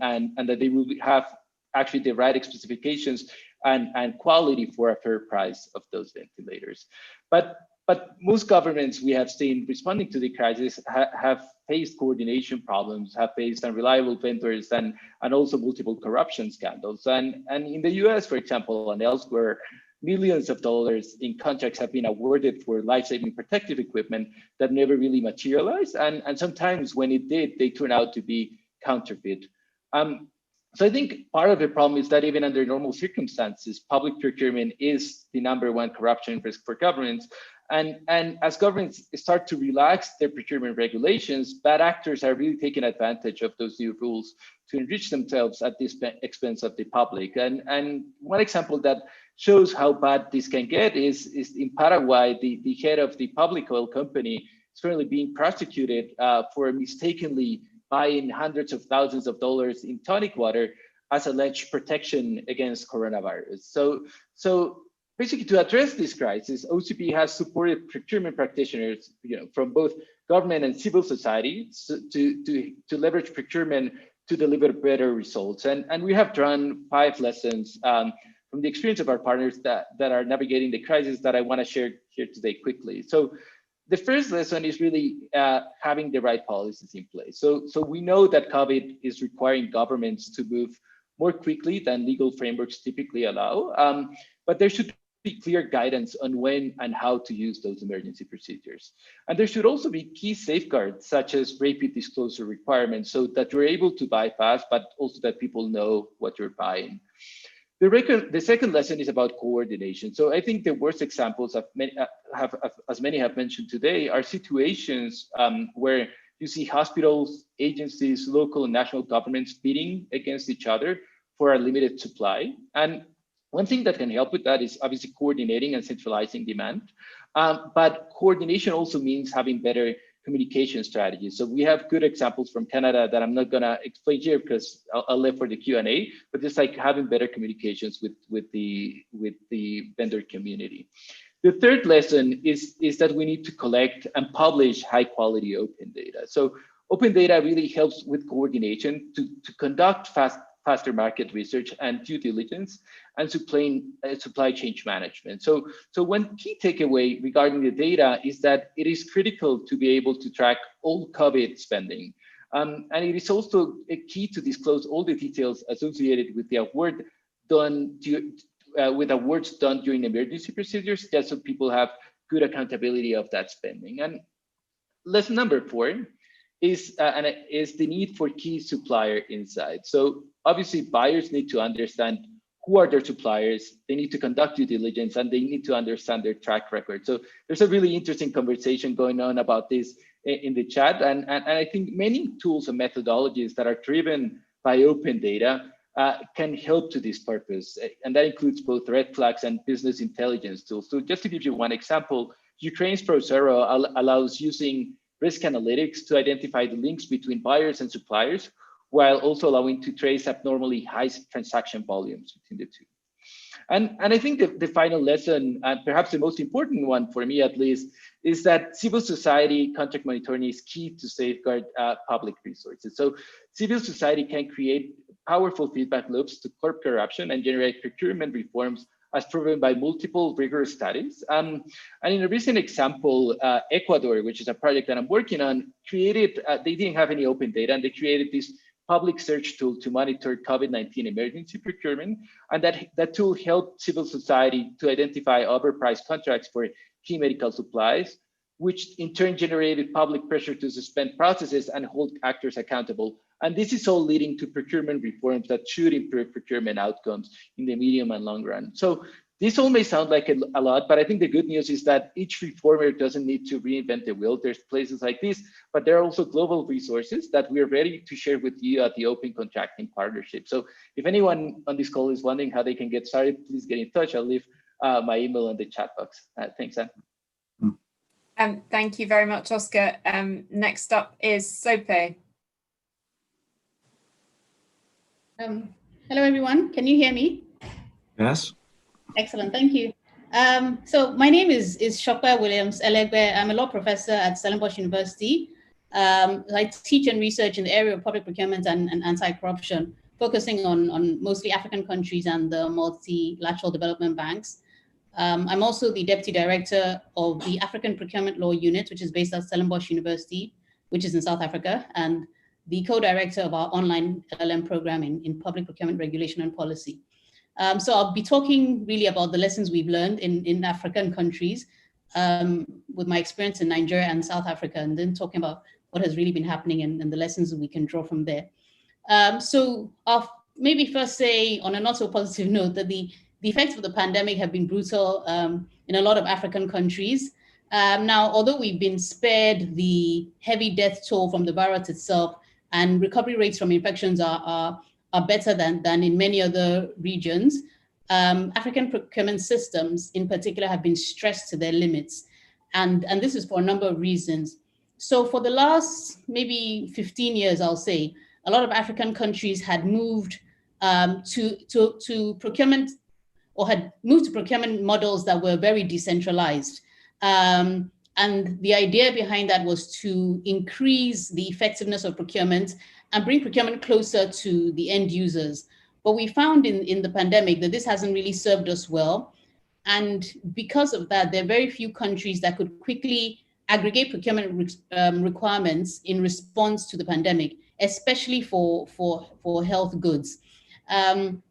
that they will have actually the right specifications and quality for a fair price of those ventilators. But most governments we have seen responding to the crisis have faced coordination problems, have faced unreliable vendors, and also multiple corruption scandals. And in the US, for example, and elsewhere, millions of dollars in contracts have been awarded for life-saving protective equipment that never really materialized. And sometimes when it did, they turned out to be counterfeit. So I think part of the problem is that even under normal circumstances, public procurement is the #1 corruption risk for governments. And as governments start to relax their procurement regulations, bad actors are really taking advantage of those new rules to enrich themselves at the expense of the public. And one example that shows how bad this can get is in Paraguay, the head of the public oil company is currently being prosecuted for mistakenly buying hundreds of thousands of dollars in tonic water as alleged protection against coronavirus. So basically, to address this crisis, OCP has supported procurement practitioners, from both government and civil society to leverage procurement to deliver better results. And we have drawn 5 lessons from the experience of our partners that are navigating the crisis that I want to share here today quickly. So the first lesson is really having the right policies in place. So we know that COVID is requiring governments to move more quickly than legal frameworks typically allow, but there should be clear guidance on when and how to use those emergency procedures. And there should also be key safeguards, such as rapid disclosure requirements, so that you're able to buy fast, but also that people know what you're buying. The second lesson is about coordination. So I think the worst examples of as many have mentioned today, are situations where you see hospitals, agencies, local and national governments bidding against each other for a limited supply. And one thing that can help with that is obviously coordinating and centralizing demand. But coordination also means having better communication strategies. So we have good examples from Canada that I'm not gonna explain here because I'll leave for the Q&A, but just like having better communications with the vendor community. The third lesson is that we need to collect and publish high quality open data. So open data really helps with coordination to conduct faster market research and due diligence and supply chain management. So one key takeaway regarding the data is that it is critical to be able to track all COVID spending. And it is also a key to disclose all the details associated with the award done with awards done during emergency procedures, just so people have good accountability of that spending. And lesson number 4 is the need for key supplier insights. So obviously buyers need to understand who are their suppliers, they need to conduct due diligence, and they need to understand their track record. So there's a really interesting conversation going on about this in the chat. And I think many tools and methodologies that are driven by open data can help to this purpose. And that includes both red flags and business intelligence tools. So just to give you one example, Ukraine's ProZero allows using risk analytics to identify the links between buyers and suppliers, while also allowing to trace abnormally high transaction volumes between the two. And I think the final lesson, and perhaps the most important one for me at least, is that civil society contract monitoring is key to safeguard public resources. So civil society can create powerful feedback loops to curb corruption and generate procurement reforms, as proven by multiple rigorous studies. And in a recent example, Ecuador, which is a project that I'm working on, created, they didn't have any open data, and they created this public search tool to monitor COVID-19 emergency procurement. And that tool helped civil society to identify overpriced contracts for key medical supplies, which in turn generated public pressure to suspend processes and hold actors accountable. And this is all leading to procurement reforms that should improve procurement outcomes in the medium and long run. So this all may sound like a lot, but I think the good news is that each reformer doesn't need to reinvent the wheel. There's places like this, but there are also global resources that we're ready to share with you at the Open Contracting Partnership. So if anyone on this call is wondering how they can get started, please get in touch. I'll leave my email in the chat box. Thanks, Anne. Thank you very much, Oscar. Next up is Sope. Hello, everyone. Can you hear me? Yes. Excellent. Thank you. So my name is Shokwe Williams Elegbe. I'm a law professor at Stellenbosch University. I teach and research in the area of public procurement and anti-corruption, focusing on mostly African countries and the multilateral development banks. I'm also the Deputy Director of the African Procurement Law Unit, which is based at Stellenbosch University, which is in South Africa, and the co-director of our online LLM program in public procurement regulation and policy. So I'll be talking really about the lessons we've learned in African countries with my experience in Nigeria and South Africa, and then talking about what has really been happening and the lessons that we can draw from there. So I'll maybe first say on a not so positive note that the effects of the pandemic have been brutal in a lot of African countries. Now, although we've been spared the heavy death toll from the virus itself, and recovery rates from infections are better than in many other regions, African procurement systems in particular have been stressed to their limits. And this is for a number of reasons. So for the last maybe 15 years, I'll say, a lot of African countries had moved to procurement, or had moved to procurement models that were very decentralized. And the idea behind that was to increase the effectiveness of procurement and bring procurement closer to the end users. But we found in the pandemic that this hasn't really served us well. And because of that, there are very few countries that could quickly aggregate procurement requirements in response to the pandemic, especially for health goods. And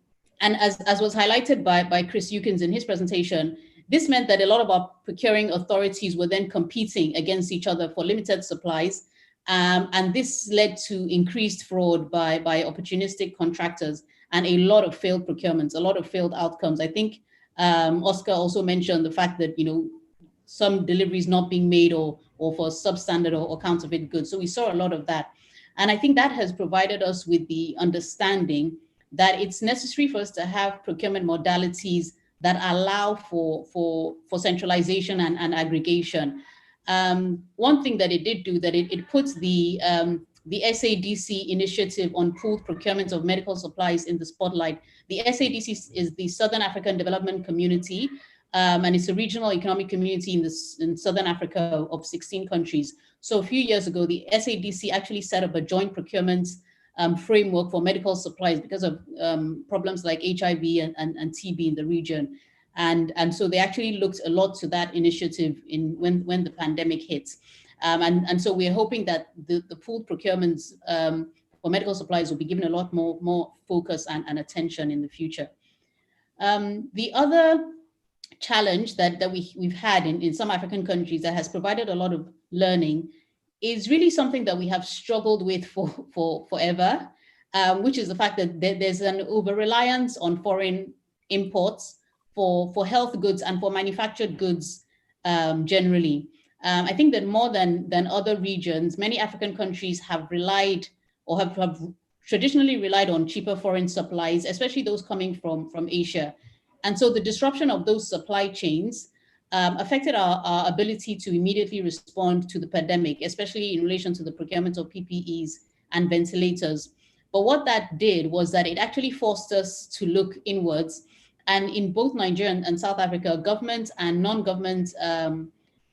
as was highlighted by Chris Eukins in his presentation, this meant that a lot of our procuring authorities were then competing against each other for limited supplies. And this led to increased fraud by opportunistic contractors and a lot of failed procurements, a lot of failed outcomes. I think Oscar also mentioned the fact that, some deliveries not being made or for substandard or counterfeit goods. So we saw a lot of that. And I think that has provided us with the understanding that it's necessary for us to have procurement modalities that allow for centralization and aggregation. One thing that it did do, that it puts the SADC initiative on pooled procurement of medical supplies in the spotlight. The SADC is the Southern African Development Community, and it's a regional economic community in Southern Africa of 16 countries. So a few years ago, the SADC actually set up a joint procurement framework for medical supplies because of problems like HIV and TB in the region. And so they actually looked a lot to that initiative when the pandemic hit. And so we're hoping that the pooled procurements for medical supplies will be given a lot more focus and attention in the future. The other challenge that we've had in some African countries that has provided a lot of learning is really something that we have struggled with for forever, which is the fact that there's an over-reliance on foreign imports for health goods and for manufactured goods generally. I think that more than other regions, many African countries have relied or have traditionally relied on cheaper foreign supplies, especially those coming from Asia. And so the disruption of those supply chains affected our ability to immediately respond to the pandemic, especially in relation to the procurement of PPEs and ventilators. But what that did was that it actually forced us to look inwards. And in both Nigeria and South Africa, government and non-government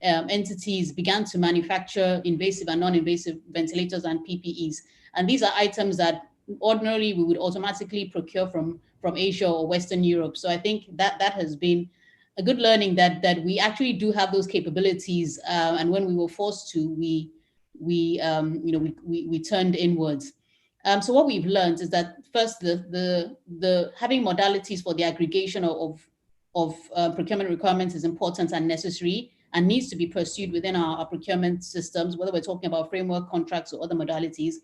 entities began to manufacture invasive and non-invasive ventilators and PPEs. And these are items that ordinarily we would automatically procure from Asia or Western Europe. So I think that has been a good learning that we actually do have those capabilities. And when we were forced to, we turned inwards. So what we've learned is that first, the having modalities for the aggregation of procurement requirements is important and necessary and needs to be pursued within our procurement systems, whether we're talking about framework contracts or other modalities.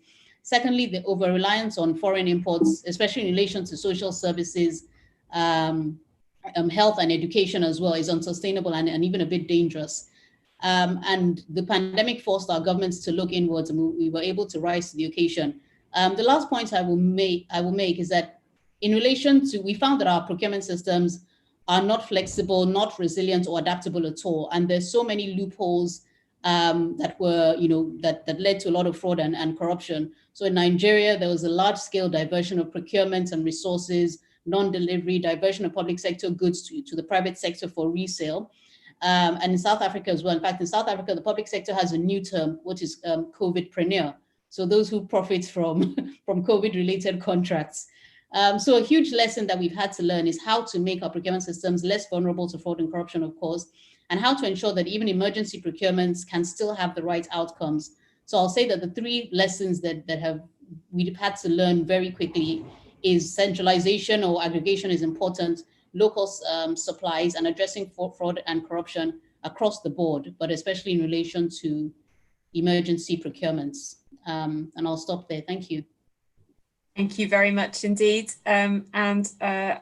Secondly, the over-reliance on foreign imports, especially in relation to social services, health and education as well, is unsustainable and even a bit dangerous. And the pandemic forced our governments to look inwards, and we were able to rise to the occasion. The last point I will make is that in relation to, we found that our procurement systems are not flexible, not resilient or adaptable at all. And there's so many loopholes that were, that led to a lot of fraud and corruption. So in Nigeria, there was a large scale diversion of procurement and resources, non-delivery, diversion of public sector goods to the private sector for resale. And in South Africa as well. In fact, in South Africa, the public sector has a new term, which is COVIDpreneur. So those who profit from COVID-related contracts. So a huge lesson that we've had to learn is how to make our procurement systems less vulnerable to fraud and corruption, of course, and how to ensure that even emergency procurements can still have the right outcomes. So I'll say that the three lessons that we've had to learn very quickly is centralization or aggregation is important, local supplies, and addressing fraud and corruption across the board, but especially in relation to emergency procurements. And I'll stop there. Thank you. Thank you very much indeed. And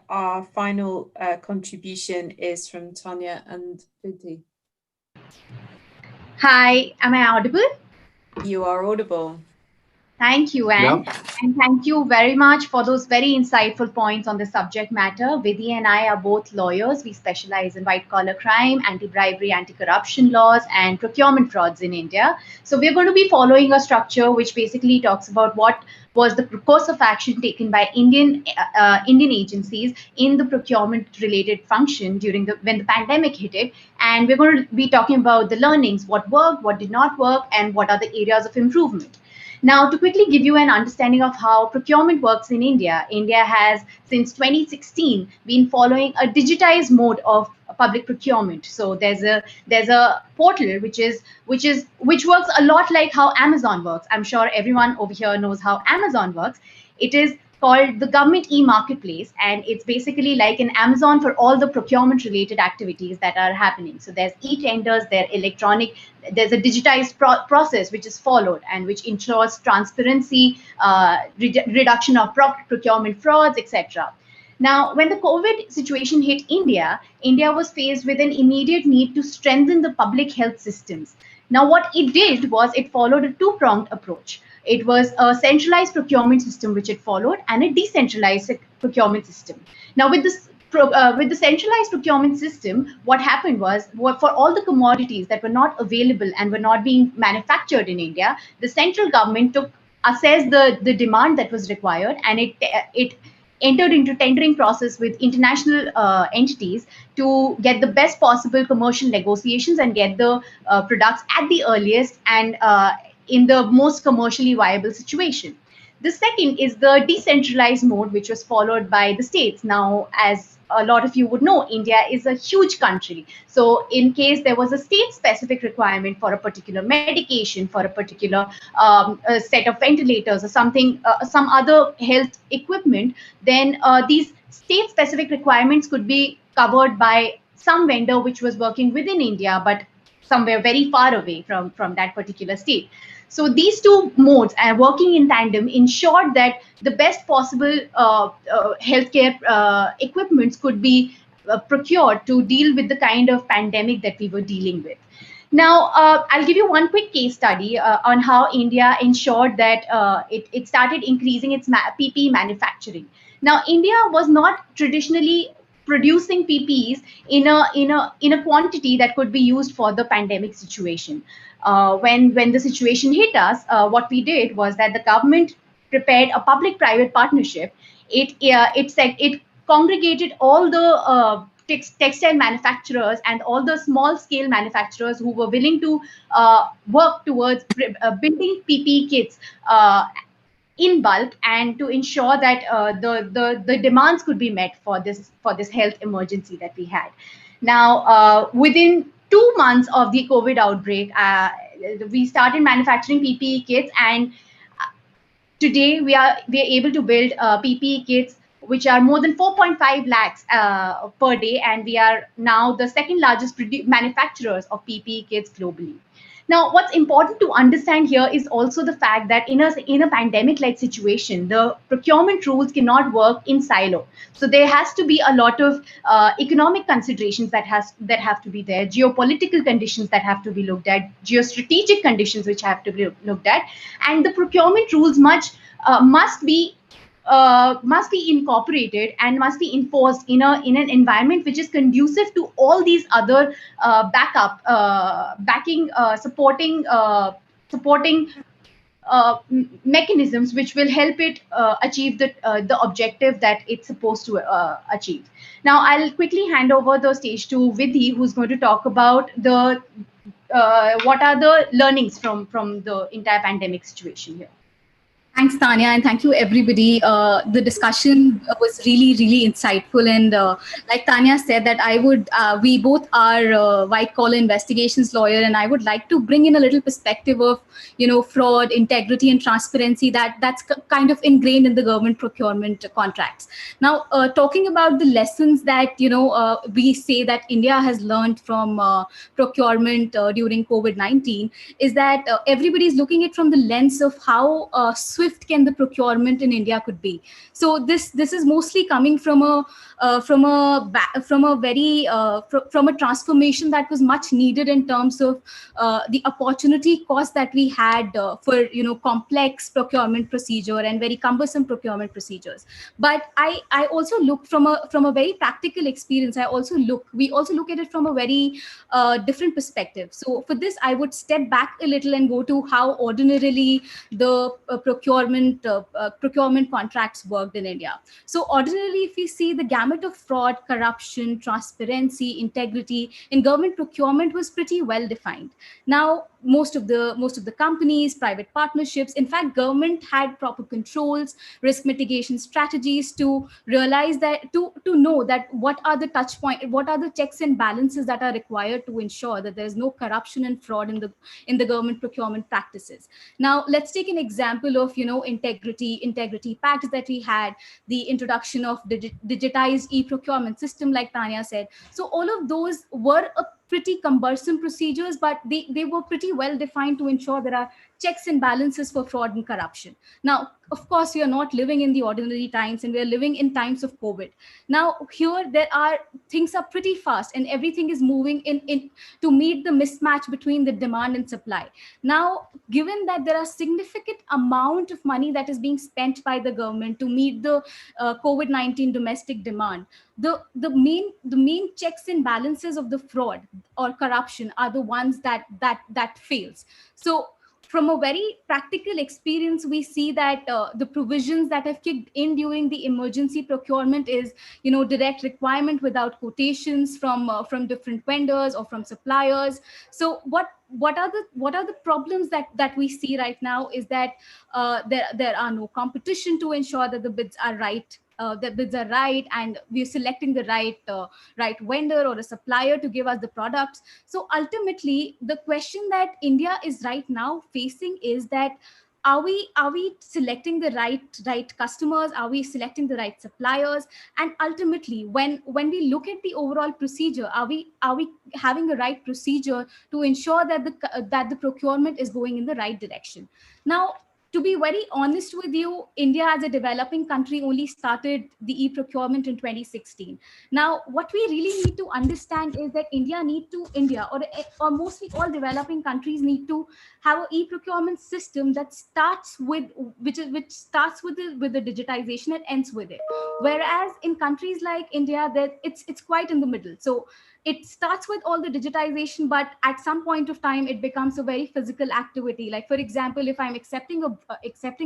our final contribution is from Tanya and Vidi. Hi, am I audible? You are audible. Thank you, Anne. Yep. And thank you very much for those very insightful points on the subject matter. Vidhi and I are both lawyers. We specialize in white-collar crime, anti-bribery, anti-corruption laws, and procurement frauds in India. So we're going to be following a structure which basically talks about what was the course of action taken by Indian agencies in the procurement-related function during when the pandemic hit it. And we're going to be talking about the learnings, what worked, what did not work, and what are the areas of improvement. Now, to quickly give you an understanding of how procurement works in India, India has, since 2016, been following a digitized mode of public procurement. So there's a portal which works a lot like how Amazon works. I'm sure everyone over here knows how Amazon works. It is called the Government e-Marketplace, and it's basically like an Amazon for all the procurement related activities that are happening. So there's e-tenders, there's electronic, there's a digitized process which is followed and which ensures transparency, reduction of procurement frauds, etc. Now, when the COVID situation hit India, India was faced with an immediate need to strengthen the public health systems. Now, what it did was it followed a two-pronged approach. It was a centralized procurement system which it followed, and a decentralized procurement system. Now, with the centralized procurement system, what happened was, for all the commodities that were not available and were not being manufactured in India, the central government assessed the demand that was required, and it entered into tendering process with international entities to get the best possible commercial negotiations and get the products at the earliest and in the most commercially viable situation. The second is the decentralized mode, which was followed by the states. Now, as a lot of you would know, India is a huge country. So in case there was a state-specific requirement for a particular medication, for a particular set of ventilators or something, some other health equipment, then these state-specific requirements could be covered by some vendor which was working within India, but somewhere very far away from that particular state. So these two modes working in tandem ensured that the best possible healthcare equipments could be procured to deal with the kind of pandemic that we were dealing with. Now, I'll give you one quick case study on how India ensured that it started increasing its PPE manufacturing. Now, India was not traditionally producing PPEs in a quantity that could be used for the pandemic situation. When the situation hit us, what we did was that the government prepared a public-private partnership. It congregated all the textile manufacturers and all the small-scale manufacturers who were willing to work towards building PPE kits in bulk, and to ensure that the demands could be met for this health emergency that we had. Now, within 2 months of the COVID outbreak, we started manufacturing PPE kits, and today we are able to build PPE kits which are more than 4.5 lakhs per day, and we are now the second largest manufacturers of PPE kits globally. Now, what's important to understand here is also the fact that in a pandemic-like situation, the procurement rules cannot work in silo. So there has to be a lot of economic considerations that have to be there, geopolitical conditions that have to be looked at, geostrategic conditions which have to be looked at, and the procurement rules must be must be incorporated and must be enforced in an environment which is conducive to all these other supporting mechanisms which will help it achieve the objective that it's supposed to achieve. Now, I'll quickly hand over the stage to Vidhi, who's going to talk about the what are the learnings from the entire pandemic situation here. Thanks, Tanya, and thank you, everybody. The discussion was really, really insightful. And like Tanya said, that we both are white-collar investigations lawyer, and I would like to bring in a little perspective of, fraud, integrity, and transparency that's kind of ingrained in the government procurement contracts. Now, talking about the lessons that, we say that India has learned from procurement during COVID-19 is that everybody is looking at it from the lens of how swift can the procurement in India could be. So this is mostly coming from a transformation that was much needed in terms of the opportunity cost that we had for complex procurement procedure and very cumbersome procurement procedures. But I also look from a very practical experience. We also look at it from a very different perspective. So for this, I would step back a little and go to how ordinarily the procurement contracts worked in India. So ordinarily, if we see the gamut of fraud, corruption, transparency, integrity in government procurement was pretty well defined. Now, most of the companies, private partnerships, in fact, government had proper controls, risk mitigation strategies to realize that to know that what are the touch point, what are the checks and balances that are required to ensure that there is no corruption and fraud in the government procurement practices. Now, let's take an example of integrity pacts that we had, the introduction of digitized e-procurement system, like Tanya said. So all of those were a pretty cumbersome procedures, but they were pretty well defined to ensure there are checks and balances for fraud and corruption. Now, of course, we are not living in the ordinary times, and we are living in times of COVID. Now, here things are pretty fast, and everything is moving in to meet the mismatch between the demand and supply. Now, given that there are significant amount of money that is being spent by the government to meet the COVID-19 domestic demand, the main checks and balances of the fraud or corruption are the ones that fails. So from a very practical experience, we see that the provisions that have kicked in during the emergency procurement is, direct requirement without quotations from different vendors or from suppliers. So what are the problems that we see right now is that there are no competition to ensure that the bids are right. That bids are right, and we're selecting the right vendor or a supplier to give us the products. So ultimately, the question that India is right now facing is that are we selecting the right customers? Are we selecting the right suppliers? And ultimately, when we look at the overall procedure, are we having the right procedure to ensure that the procurement is going in the right direction? Now, to be very honest with you, India as a developing country only started the e-procurement in 2016. Now, what we really need to understand is that India or mostly all developing countries need to have an e-procurement system that starts with which starts with the digitization and ends with it. Whereas in countries like India, that it's quite in the middle. So it starts with all the digitization, but at some point of time, it becomes a very physical activity. Like, for example, if I'm accepting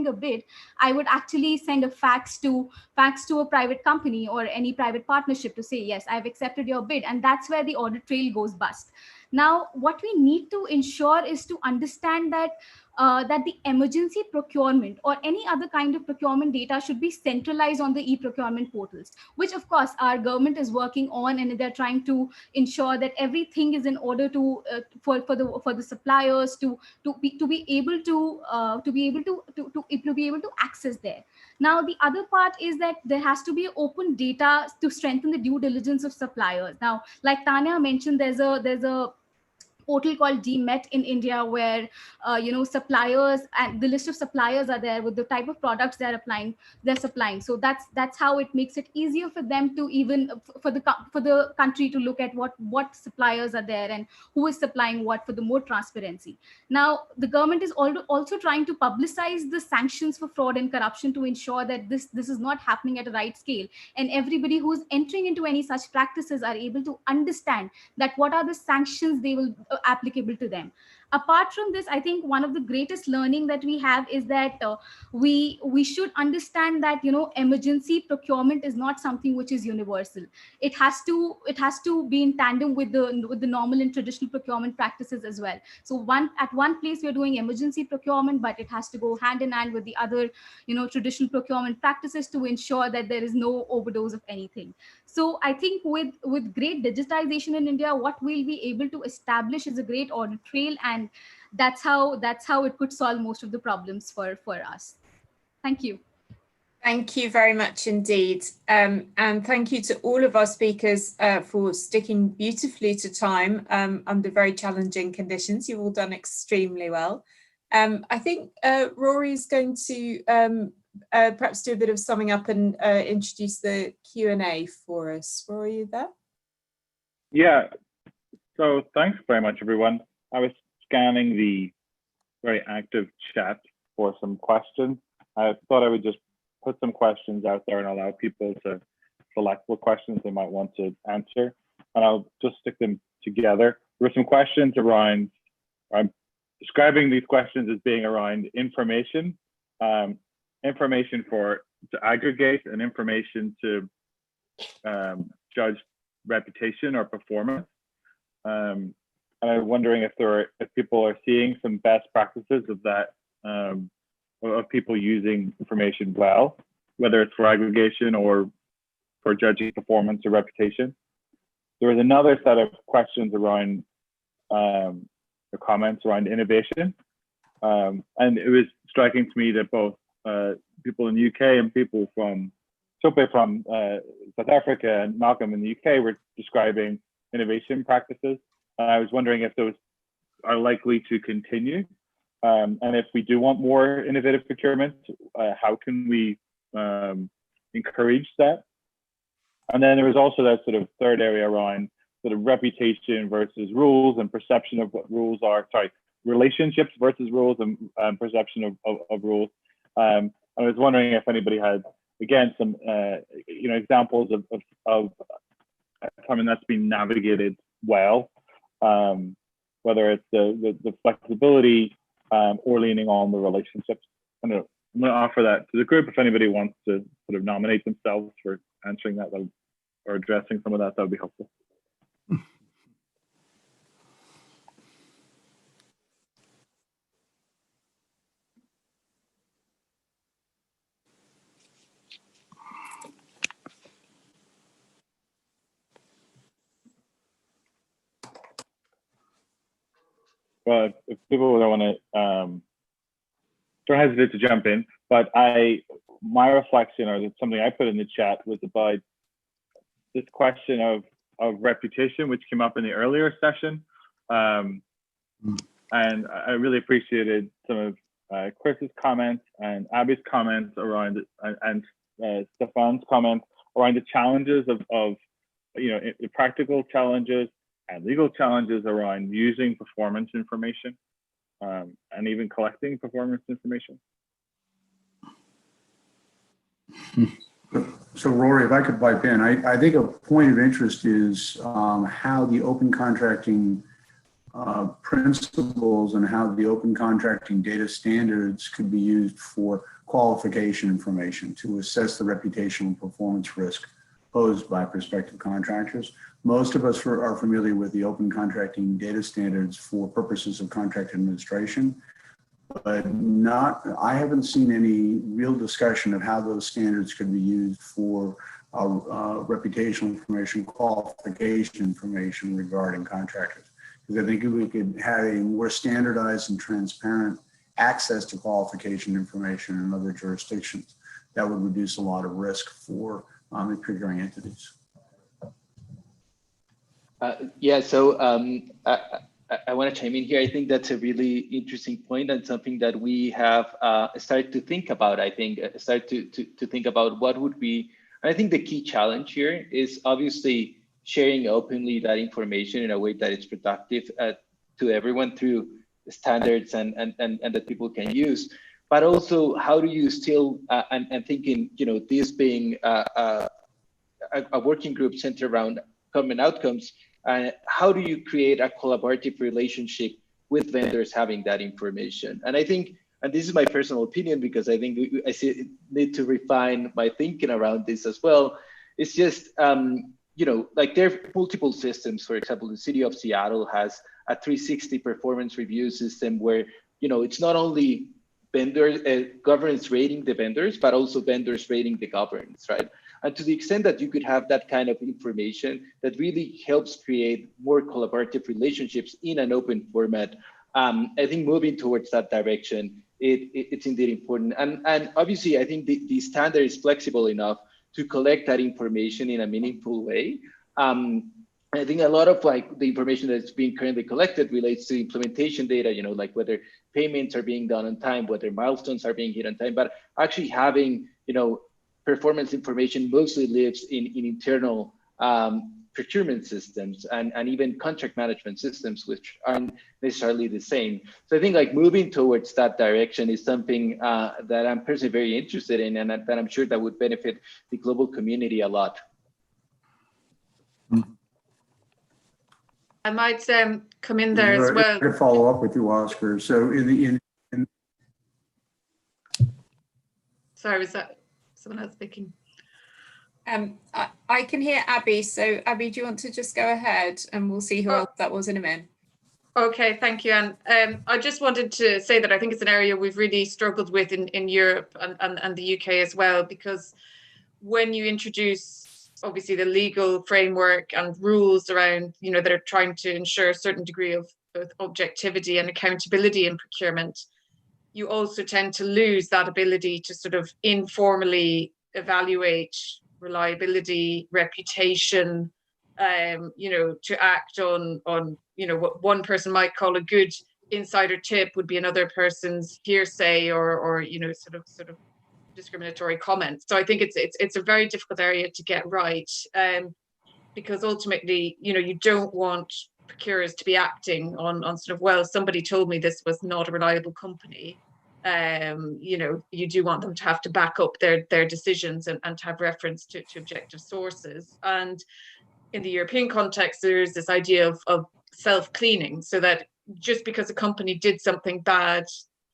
a bid, I would actually send a fax to a private company or any private partnership to say, yes, I've accepted your bid. And that's where the audit trail goes bust. Now, what we need to ensure is to understand that the emergency procurement or any other kind of procurement data should be centralized on the e-procurement portals, which of course our government is working on, and they're trying to ensure that everything is in order to for the suppliers to be able to access there. Now, the other part is that there has to be open data to strengthen the due diligence of suppliers. Now, like Tanya mentioned, there's a portal called DMET in India, where suppliers and the list of suppliers are there with the type of products they're supplying. So that's how it makes it easier for them to even for the country to look at what suppliers are there and who is supplying what, for the more transparency. Now the government is also trying to publicize the sanctions for fraud and corruption to ensure that this is not happening at a right scale, and everybody who's entering into any such practices are able to understand that what are the sanctions they will applicable to them. Apart from this, I think one of the greatest learning that we have is that we should understand that emergency procurement is not something which is universal. It has to be in tandem with the normal and traditional procurement practices as well. So at one place we're doing emergency procurement, but it has to go hand in hand with the other traditional procurement practices to ensure that there is no overdose of anything. So I think with great digitization in India, what we'll be able to establish is a great audit trail, and that's how it could solve most of the problems for us. Thank you. Thank you very much indeed. And thank you to all of our speakers for sticking beautifully to time under very challenging conditions. You've all done extremely well. I think Rory is going to perhaps do a bit of summing up and introduce the Q&A for us. Rory, are you there? Yeah, so thanks very much, everyone. I was scanning the very active chat for some questions. I thought I would just put some questions out there and allow people to select what questions they might want to answer, and I'll just stick them together. There were some questions around, I'm describing these questions as being around information, information to aggregate, and information to judge reputation or performance. And I'm wondering if people are seeing some best practices of that, of people using information well, whether it's for aggregation or for judging performance or reputation. There was another set of questions around the comments around innovation. And it was striking to me that both people in the UK and people from South Africa and Malcolm in the UK were describing innovation practices. And I was wondering if those are likely to continue. And if we do want more innovative procurement, how can we encourage that? And then there was also that sort of third area around sort of reputation versus rules and perception of what rules are, relationships versus rules and perception of rules. I was wondering if anybody had, again, some examples of something that's been navigated well, whether it's the flexibility or leaning on the relationships. I'm going to offer that to the group. If anybody wants to sort of nominate themselves for answering that or addressing some of that, that would be helpful. Well, if people don't want to, don't hesitate to jump in. But my reflection, or something I put in the chat, was about this question of reputation, which came up in the earlier session, and I really appreciated some of Chris's comments and Abby's comments around and Stefan's comments around the challenges of the practical challenges and legal challenges around using performance information and even collecting performance information. So Rory, if I could pipe in, I think a point of interest is how the open contracting principles and how the open contracting data standards could be used for qualification information to assess the reputational performance risk posed by prospective contractors. Most of us are familiar with the open contracting data standards for purposes of contract administration, but I haven't seen any real discussion of how those standards could be used for reputational information, qualification information regarding contractors. Because I think if we could have a more standardized and transparent access to qualification information in other jurisdictions, that would reduce a lot of risk for procuring entities. Yeah, so I want to chime in here. I think that's a really interesting point and something that we have started to think about. I think to think about what would be. And I think the key challenge here is obviously sharing openly that information in a way that it's productive to everyone through standards and that people can use. But also, how do you still and thinking, this being a working group centered around common outcomes. How do you create a collaborative relationship with vendors having that information? And I think, and this is my personal opinion, because I think I need to refine my thinking around this as well. It's just, like there are multiple systems. For example, the city of Seattle has a 360 performance review system where, it's not only governance rating the vendors, but also vendors rating the governance, right? And to the extent that you could have that kind of information that really helps create more collaborative relationships in an open format, I think moving towards that direction, it's indeed important. And obviously, I think the standard is flexible enough to collect that information in a meaningful way. I think a lot of the information that's being currently collected relates to implementation data, like whether payments are being done on time, whether milestones are being hit on time, but actually having, performance information mostly lives in internal procurement systems and even contract management systems, which aren't necessarily the same. So I think moving towards that direction is something that I'm personally very interested in, and that I'm sure that would benefit the global community a lot. I might come in there as well. To follow up with you, Oscar. So sorry, was that someone else speaking? I can hear Abby. So Abby, do you want to just go ahead and we'll see who else that was in a minute? Okay, thank you. And I just wanted to say that I think it's an area we've really struggled with in Europe and the UK as well, because when you introduce obviously the legal framework and rules around, that are trying to ensure a certain degree of both objectivity and accountability in procurement, you also tend to lose that ability to sort of informally evaluate reliability, reputation, to act on what one person might call a good insider tip would be another person's hearsay or sort of discriminatory comments. So I think it's a very difficult area to get right, because ultimately, you don't want procurers to be acting on sort of, well, somebody told me this was not a reliable company. You do want them to have to back up their decisions and to have reference to objective sources. And in the European context, there's this idea of self-cleaning, so that just because a company did something bad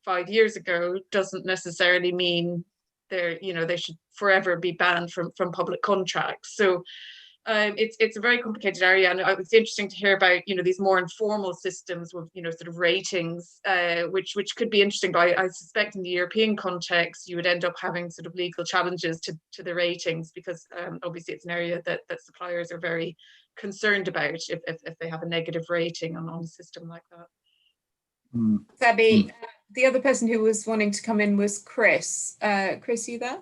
5 years ago doesn't necessarily mean they should forever be banned from public contracts. So it's a very complicated area, and it's interesting to hear about these more informal systems with sort of ratings, which could be interesting. But I suspect in the European context you would end up having sort of legal challenges to the ratings, because obviously it's an area that suppliers are very concerned about if they have a negative rating on a system like that. Abby, the other person who was wanting to come in was Chris. Chris, you there?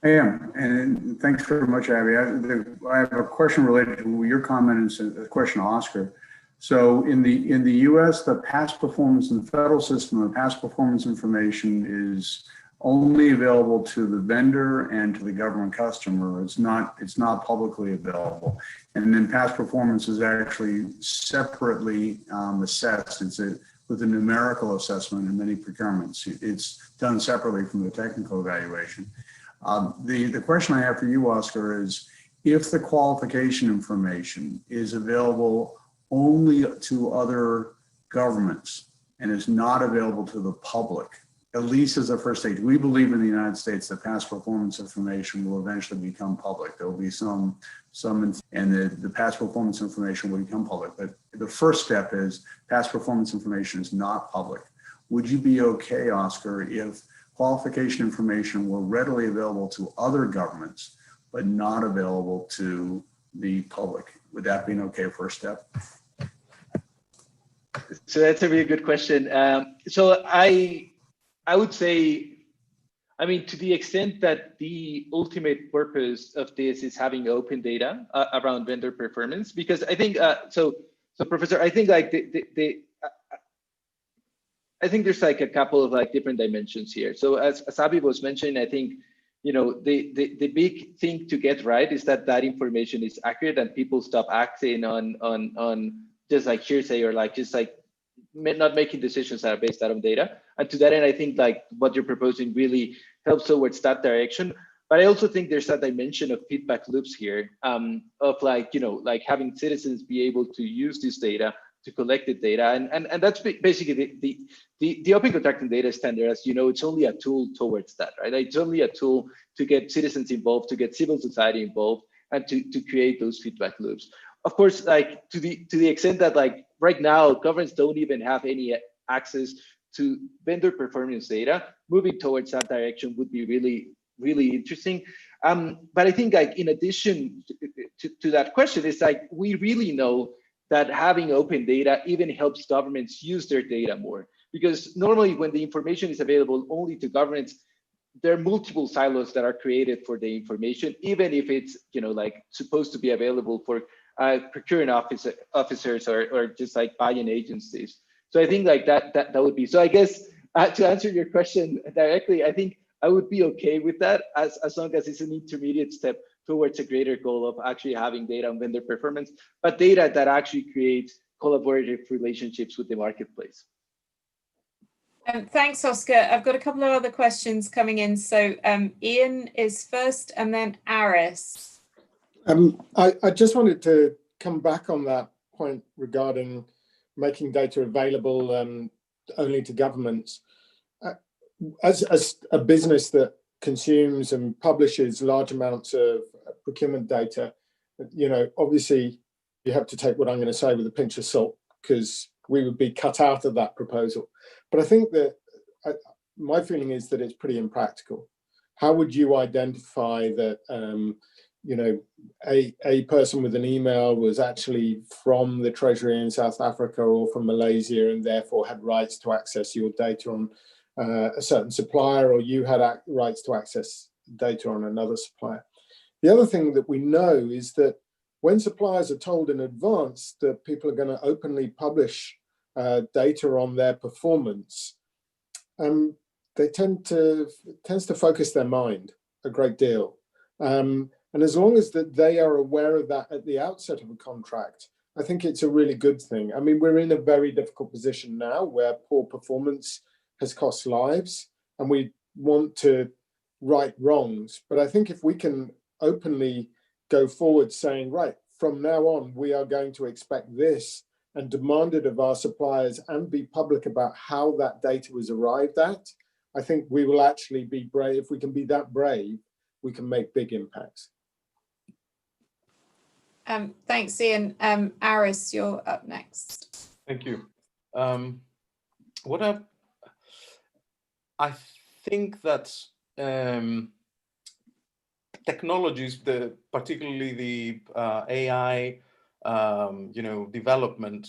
I am, and thanks very much, Abby. I have a question related to your comment and a question to Oscar. So in the U.S., the past performance in the federal system, the past performance information is only available to the vendor and to the government customer. It's not publicly available. And then past performance is actually separately assessed. It's with a numerical assessment in many procurements. It's done separately from the technical evaluation. The question I have for you, Oscar, is if the qualification information is available only to other governments and is not available to the public, at least as a first stage, we believe in the United States that past performance information will eventually become public. There will be some and the past performance information will become public. But the first step is past performance information is not public. Would you be okay, Oscar, if qualification information were readily available to other governments, but not available to the public? Would that be an okay first step? So that's a really good question. So I would say, I mean, to the extent that the ultimate purpose of this is having open data around vendor performance, because I think, so Professor, I think like I think there's like a couple of like different dimensions here. So as Abhi was mentioning, I think, you know, the big thing to get right is that that information is accurate and people stop acting on just like hearsay or like just like not making decisions that are based out of data. And to that end, I think like what you're proposing really helps towards that direction. But I also think there's that dimension of feedback loops here, of like, you know, like having citizens be able to use this data to collect the data. And that's basically the open contracting data standard, as you know, it's only a tool towards that, right? It's only a tool to get citizens involved, to get civil society involved, and to create those feedback loops. Of course, like to the extent that like right now, governments don't even have any access to vendor performance data, moving towards that direction would be really, really interesting. But I think like in addition to that question, it's like we really know that having open data even helps governments use their data more. Because normally when the information is available only to governments, there are multiple silos that are created for the information, even if it's, you know, like supposed to be available for procuring officers or just like buying agencies. So I think like that would be, so I guess to answer your question directly, I think I would be okay with that as long as it's an intermediate step towards a greater goal of actually having data on vendor performance, but data that actually creates collaborative relationships with the marketplace. Thanks, Oscar. I've got a couple of other questions coming in. So Ian is first and then Aris. I just wanted to come back on that point regarding making data available only to governments. As a business that consumes and publishes large amounts of procurement data, you know, obviously you have to take what I'm going to say with a pinch of salt, because we would be cut out of that proposal. But I think that my feeling is that it's pretty impractical. How would you identify that, you know, a person with an email was actually from the Treasury in South Africa or from Malaysia and therefore had rights to access your data on a certain supplier, or you had rights to access data on another supplier? The other thing that we know is that when suppliers are told in advance that people are going to openly publish data on their performance, they tends to focus their mind a great deal. And as long as that they are aware of that at the outset of a contract, I think it's a really good thing. I mean, we're in a very difficult position now where poor performance has cost lives, and we want to right wrongs. But I think if we can openly go forward saying, right, from now on, we are going to expect this and demand it of our suppliers and be public about how that data was arrived at, I think we will actually be brave. If we can be that brave, we can make big impacts. Thanks, Ian. Aris, you're up next. Thank you. I think that technologies, particularly the AI, you know, development,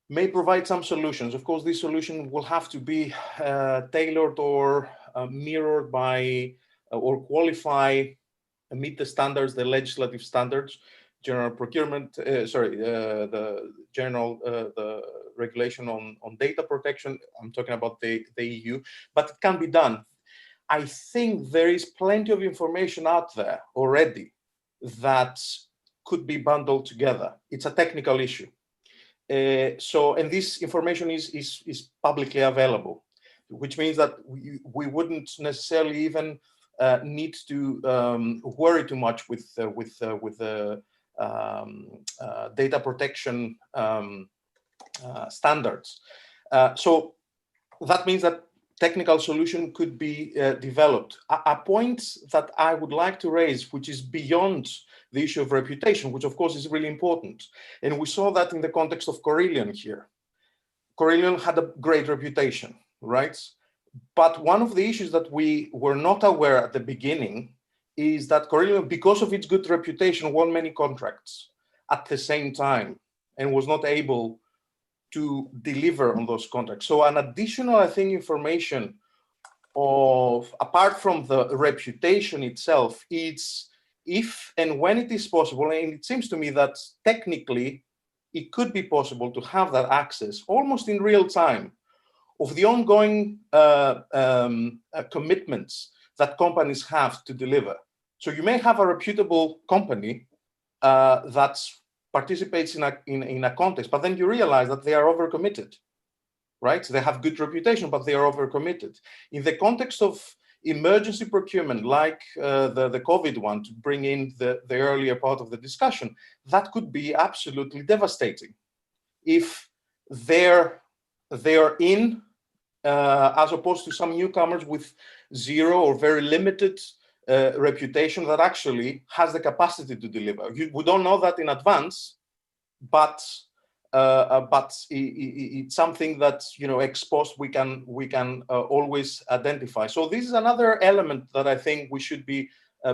may provide some solutions. Of course, this solution will have to be tailored or mirrored by or qualify and meet the standards, the legislative standards, general procurement, the regulation on data protection. I'm talking about the EU, but it can be done. I think there is plenty of information out there already that could be bundled together. It's a technical issue. And this information is publicly available, which means that we wouldn't necessarily even need to worry too much with the data protection standards. So that means that technical solution could be developed. A point that I would like to raise, which is beyond the issue of reputation, which of course is really important. And we saw that in the context of Corellion here. Corellion had a great reputation, right? But one of the issues that we were not aware at the beginning is that Corellion, because of its good reputation, won many contracts at the same time and was not able to deliver on those contracts. So an additional, I think, information apart from the reputation itself, it's if and when it is possible, and it seems to me that technically it could be possible to have that access almost in real time of the ongoing commitments that companies have to deliver. So you may have a reputable company that participates in a context, but then you realize that they are overcommitted, right? They have good reputation, but they are overcommitted. In the context of emergency procurement, like the COVID one, to bring in the earlier part of the discussion, that could be absolutely devastating. If they're in, as opposed to some newcomers with zero or very limited reputation that actually has the capacity to deliver. We don't know that in advance, but it's something that, you know, ex post we can always identify. So this is another element that I think we should be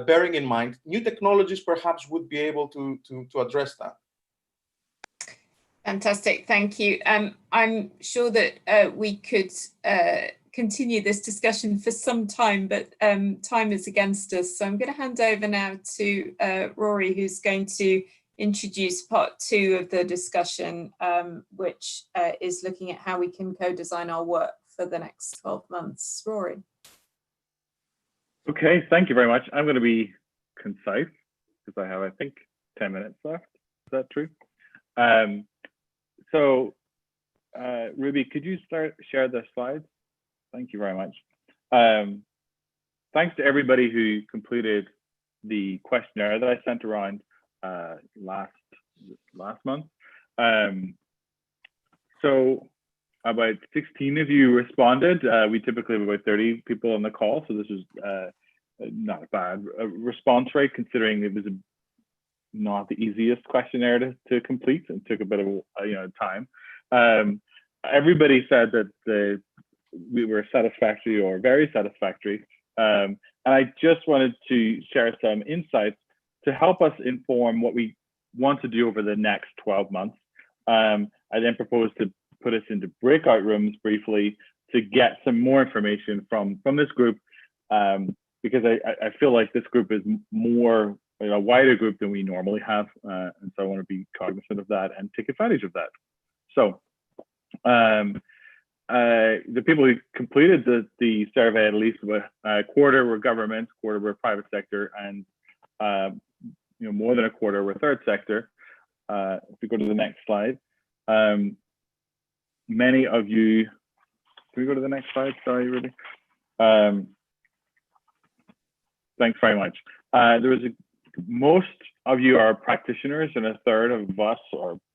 bearing in mind. New technologies perhaps would be able to address that. Fantastic, thank you. I'm sure that we could continue this discussion for some time, but time is against us. So I'm going to hand over now to Rory, who's going to introduce part 2 of the discussion, which is looking at how we can co-design our work for the next 12 months. Rory. Okay, thank you very much. I'm going to be concise because I have, I think, 10 minutes left. Is that true? So, Ruby, could you share the slides? Thank you very much. Thanks to everybody who completed the questionnaire that I sent around last month. So about 16 of you responded. We typically have about 30 people on the call, so this is not a bad response rate, considering it was not the easiest questionnaire to complete and took a bit of time. Everybody said that we were satisfactory or very satisfactory, and I just wanted to share some insights to help us inform what we want to do over the next 12 months. I then propose to put us into breakout rooms briefly to get some more information from this group, because I feel like this group is more a wider group than we normally have, and so I want to be cognizant of that and take advantage of that. So the people who completed the survey, at least a quarter were government, quarter were private sector, and more than a quarter were third sector. If we go to the next slide, many of you, can we go to the next slide? Sorry, Ruby. Thanks very much. Most of you are practitioners, and a third of us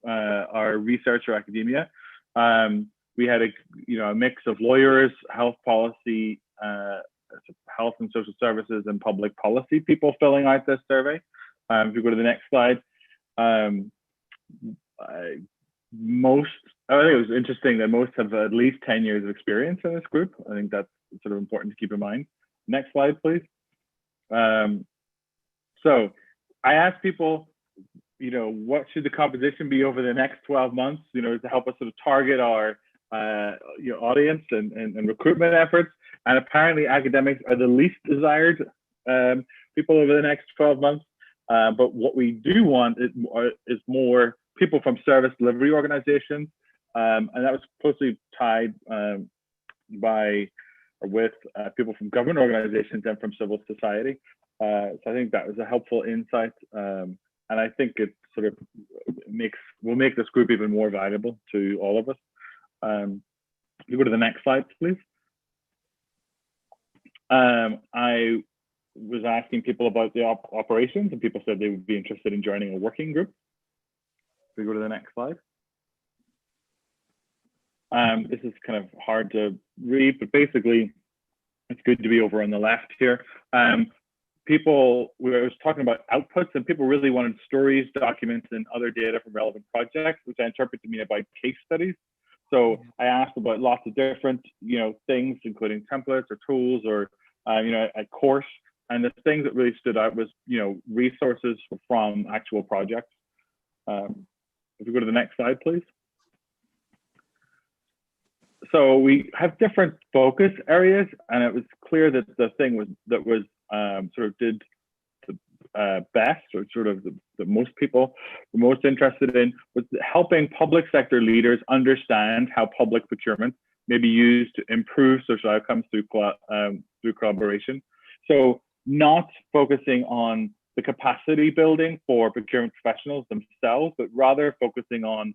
are research or academia. We had a mix of lawyers, health policy, health and social services, and public policy people filling out this survey. If you go to the next slide, I think it was interesting that most have at least 10 years of experience in this group. I think that's sort of important to keep in mind. Next slide, please. So I asked people, what should the composition be over the next 12 months, to help us sort of target our audience and recruitment efforts. And apparently academics are the least desired people over the next 12 months. But what we do want is more people from service delivery organizations. And that was closely tied with people from government organizations and from civil society. So I think that was a helpful insight. And I think it sort of will make this group even more valuable to all of us. You go to the next slide, please. I was asking people about the operations, and people said they would be interested in joining a working group. We go to the next slide. This is kind of hard to read, but basically, it's good to be over on the left here. We was talking about outputs, and people really wanted stories, documents, and other data from relevant projects, which I interpret to mean about case studies. So I asked about lots of different, things, including templates or tools or, a course. And the thing that really stood out was, resources from actual projects. If we go to the next slide, please. so we have different focus areas, and it was clear that the thing was sort of did the best, or sort of the most people were most interested in, was helping public sector leaders understand how public procurement may be used to improve social outcomes through collaboration. So not focusing on the capacity building for procurement professionals themselves, but rather focusing on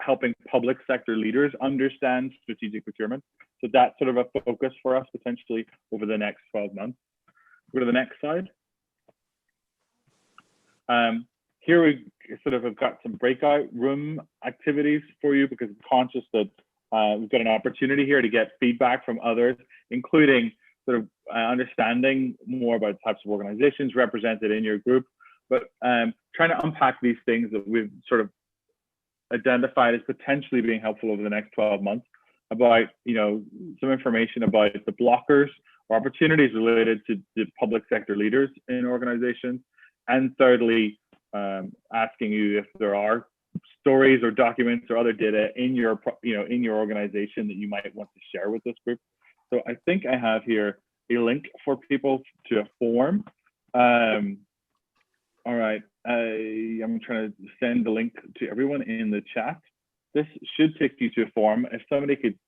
helping public sector leaders understand strategic procurement. So that's sort of a focus for us potentially over the next 12 months. Go to the next slide. Here we sort of have got some breakout room activities for you, because I'm conscious that we've got an opportunity here to get feedback from others, including sort of understanding more about types of organizations represented in your group, but trying to unpack these things that we've sort of identified as potentially being helpful over the next 12 months, about, you know, some information about the blockers or opportunities related to the public sector leaders in organizations, and thirdly, asking you if there are stories or documents or other data in your, in your organization that you might want to share with this group. So I think I have here a link for people to a form. All right, I'm trying to send the link to everyone in the chat. This should take you to a form. If somebody could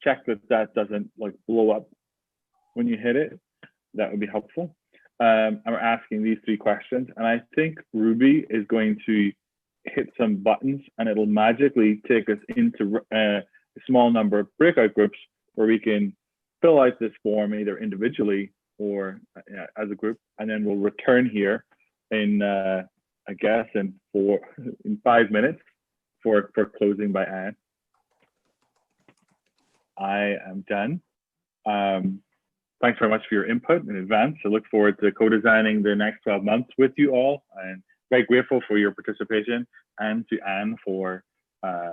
check that that doesn't like blow up when you hit it, that would be helpful. I'm asking these 3 questions, and I think Ruby is going to hit some buttons, and it'll magically take us into a small number of breakout groups where we can fill out this form either individually or as a group, and then we'll return here in I guess in 5 minutes for closing by Anne. I am done. Thanks very much for your input in advance. I look forward to co-designing the next 12 months with you all, and very grateful for your participation, and to Anne for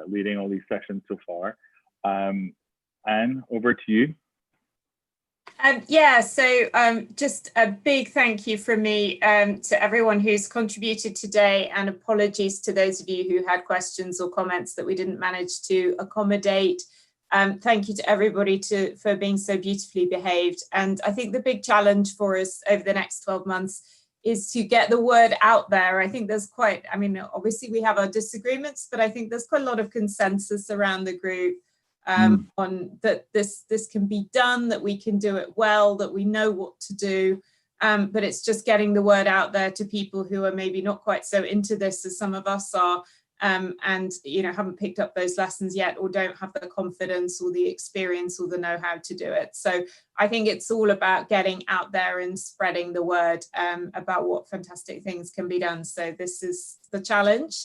leading all these sessions so far. Anne, over to you. Yeah, so just a big thank you from me to everyone who's contributed today, and apologies to those of you who had questions or comments that we didn't manage to accommodate. Thank you to everybody for being so beautifully behaved. And I think the big challenge for us over the next 12 months is to get the word out there. I think there's quite, I mean, obviously we have our disagreements, but I think there's quite a lot of consensus around the group on that this can be done, that we can do it well, that we know what to do. But it's just getting the word out there to people who are maybe not quite so into this as some of us are, and haven't picked up those lessons yet, or don't have the confidence or the experience or the know-how to do it. So I think it's all about getting out there and spreading the word about what fantastic things can be done. So this is the challenge,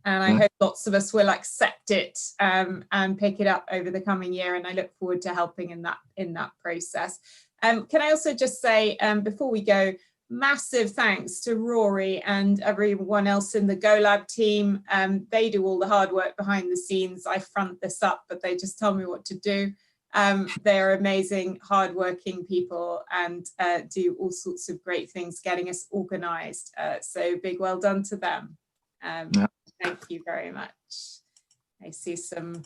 and I hope lots of us will accept it and pick it up over the coming year, and I look forward to helping in that process. Can I also just say, before we go, massive thanks to Rory and everyone else in the GoLab team. They do all the hard work behind the scenes. I front this up, but they just tell me what to do. They're amazing, hardworking people, and do all sorts of great things getting us organized. So big well done to them. Thank you very much. I see some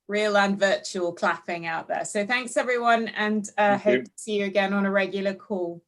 real and virtual clapping out there. So thanks everyone, and hope to see you again on a regular call.